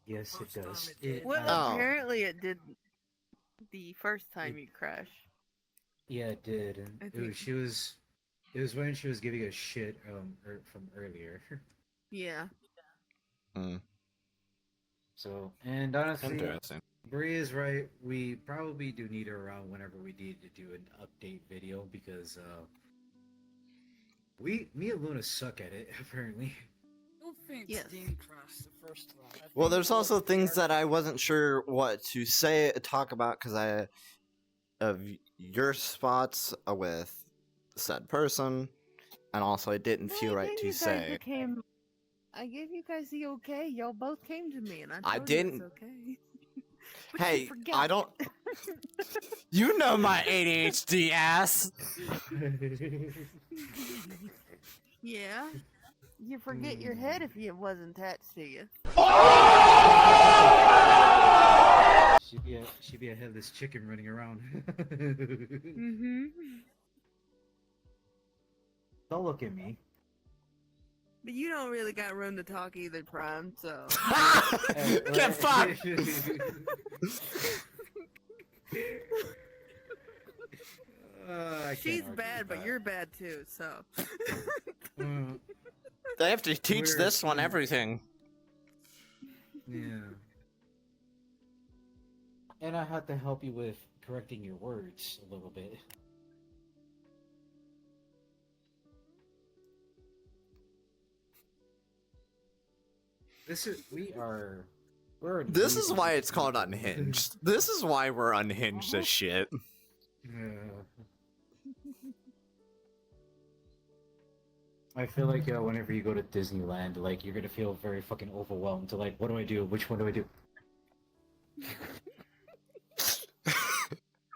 Yes, it First time does. it did. Well, Oh. apparently it did the first time you crash. Yeah, it did. And I it think- was. It was when she was giving us shit from earlier. Yeah. So, and honestly, Interesting. Bree is right. We probably do need her around whenever we need to do an update video because me and Luna suck at it apparently. I don't think Yes. Steam crashed the first time. I Well, think there's it also was things the that I wasn't sure what to talk about because of your spots with said person, and also I didn't feel right to say. I gave you guys the okay. Y'all both came to me, and I I told you it's didn't- okay. But you Hey, forgot. I don't. You know my ADHD ass. Yeah. You forget your head if it wasn't attached to you. she'd be a headless chicken running around. Mm-hmm. Don't look at me. But you don't really got room to talk either, Prime, so... Get fucked! I can't She's argue bad, with but that. you're bad too, so... They have to teach We're- this one everything. Yeah. And I had to help you with correcting your words a little bit. We're This is why it's called Unhinged. This is why we're unhinged as shit. Yeah. I feel like whenever you go to Disneyland, like you're gonna feel very fucking overwhelmed. To like, what do I do? Which one do I do?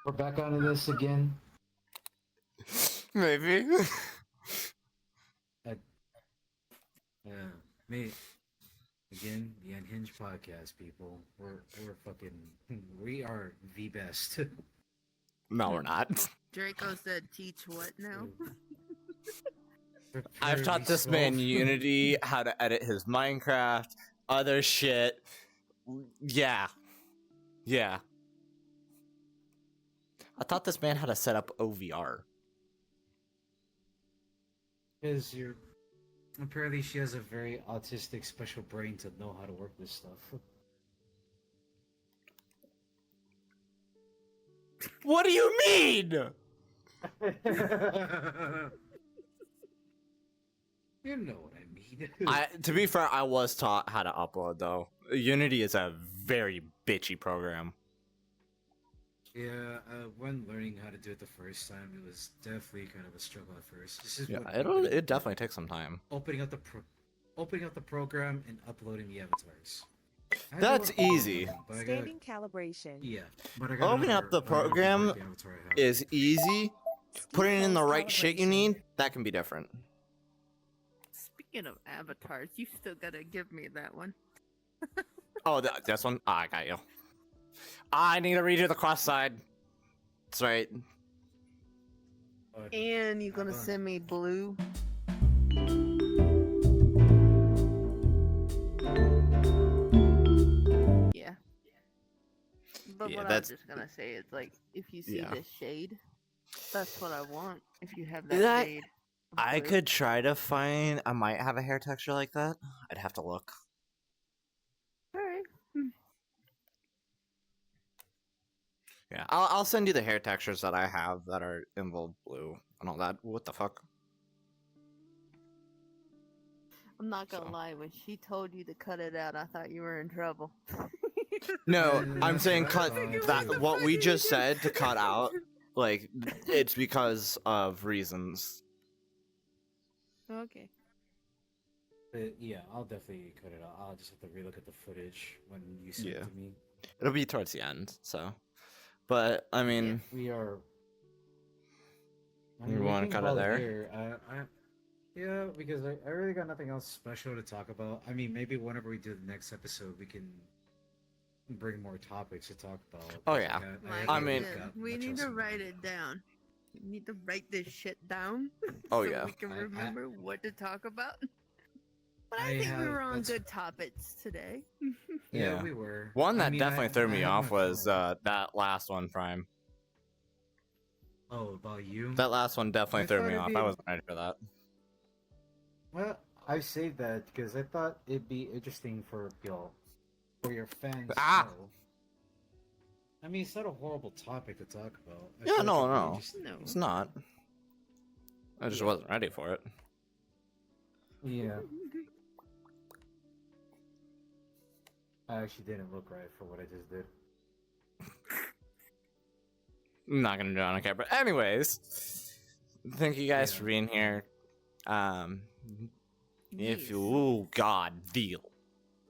We're back onto this again. Maybe. Yeah, me. Again, the Unhinged podcast, people. We're fucking. We are the best. No, we're not. Draco said teach what now? I've taught this man Unity, how to edit his Minecraft, other shit. Yeah. Yeah. I taught this man how to set up OVR. Because you're. Apparently, she has a very autistic special brain to know how to work this stuff. What do you mean? You know what I mean. To be fair, I was taught how to upload though. Unity is a very bitchy program. Yeah, when learning how to do it the first time, it was definitely kind of a struggle at first. This is Yeah, what it definitely takes some time. opening up the program and uploading the avatars. I That's do it all, easy. but I gotta- Standing calibration. yeah, but I got Opening up the program is easy. Putting in the right shit you need, that can be different. Speaking of avatars, you still gotta give me that one. Oh, this one? Ah, I got you. I need to redo the cross side. That's right. And you gonna send me blue? Yeah. But Yeah, what that's- I'm just gonna say is, like, if you see Yeah. the shade, that's what I want. If you have that, That- shade. of I blue. could try to find. I might have a hair texture like that. I'd have to look. Alright. Yeah, I'll send you the hair textures that I have that are involved blue and all that. What the fuck? I'm not gonna So. lie, when she told you to cut it out, I thought you were in trouble. No, I'm saying cut I think it that. was What we just said to cut out, like, it's because of reasons. Okay. But yeah, I'll definitely cut it out. I'll just have to relook at the footage when you send Yeah. it to me. It'll be towards the end, so. But I mean, We are. You wanna cut it there? Yeah, because I really got nothing else special to talk about. I mean, maybe whenever we do the next episode, we can bring more topics to talk about. Oh, yeah. Like I I mean- said, we need to write it down. We need to write this shit down. Oh, so yeah. we can I- remember what to talk about. But I I think we have- were on that's- good topics today. Yeah. we were. one I that mean, definitely threw I me had off my was phone. that last one, Prime. Oh, about you? That last one definitely I threw thought me it'd off. be- I wasn't ready for that. Well, I saved that because I thought it'd be interesting for your fans. to Ah! know. I mean, it's not a horrible topic to talk about. I Yeah, feel no, it'd be no. interesting. No. It's not. I just wasn't ready for it. Yeah. I actually didn't look right for what I just did. I'm not gonna do it on camera. But anyways, thank you guys Yeah. for being here. If Yes. you, oh god, the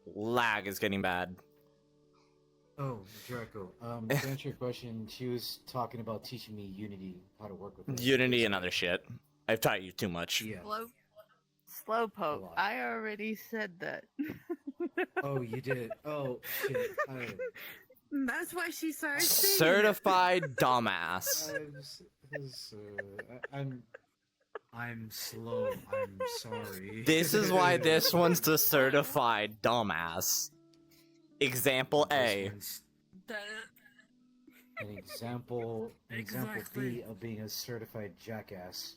lag is getting bad. Oh, Draco. To answer your question, she was talking about teaching me Unity, how to work with it. Unity and other shit. I've taught you too much. Yeah. Slowpoke. lot. I already said that. Oh, you did. Oh, shit. That's why she started singing. Certified dumbass. I'm slow. I'm sorry. This is why this one's the certified dumbass. Example A. An example Exactly. B of being a certified jackass.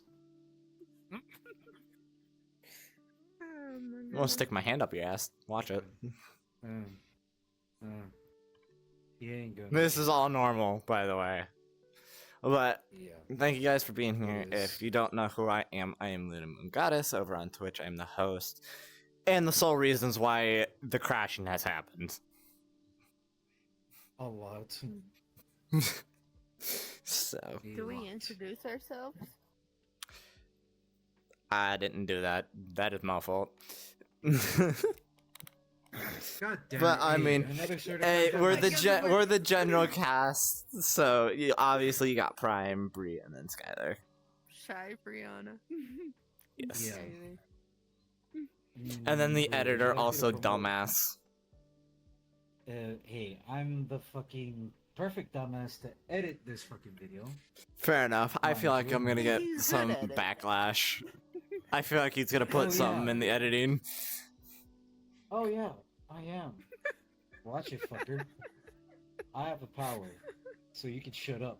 I'm gonna stick my hand up your ass. Watch it. He ain't gonna. This is all normal, by the way. But Yeah. thank you guys for being here. It is. If you don't know who I am LunaMoonGoddesss over on Twitch. I'm the host. And the sole reasons why the crashing has happened. A lot. So, Do we introduce ourselves? I didn't do that. That is my fault. God damn But it, I hey, mean, another certified hey, dumbass. we're the general cast. So obviously you got Prime, Bree, and then Skyler. ShyBrianna. Yes. Yeah. And then the Would you editor, like me to also promote- dumbass. Hey, I'm the fucking perfect dumbass to edit this fucking video. Fair enough. I feel like I'm gonna get He's good some at it. backlash. I feel like he's gonna put Oh, something yeah. in the editing. Oh yeah, I am. Watch it, fucker. I have the power, so you can shut up.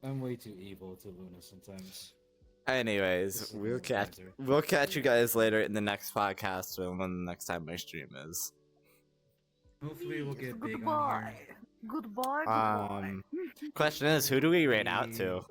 I'm way too evil to Luna sometimes. Anyways, This is we'll a catch banter. you guys later in the next podcast when the next time my stream is. Hopefully we'll get big on Goodbye. here. Goodbye. Goodbye. Question is, who do we rate out to?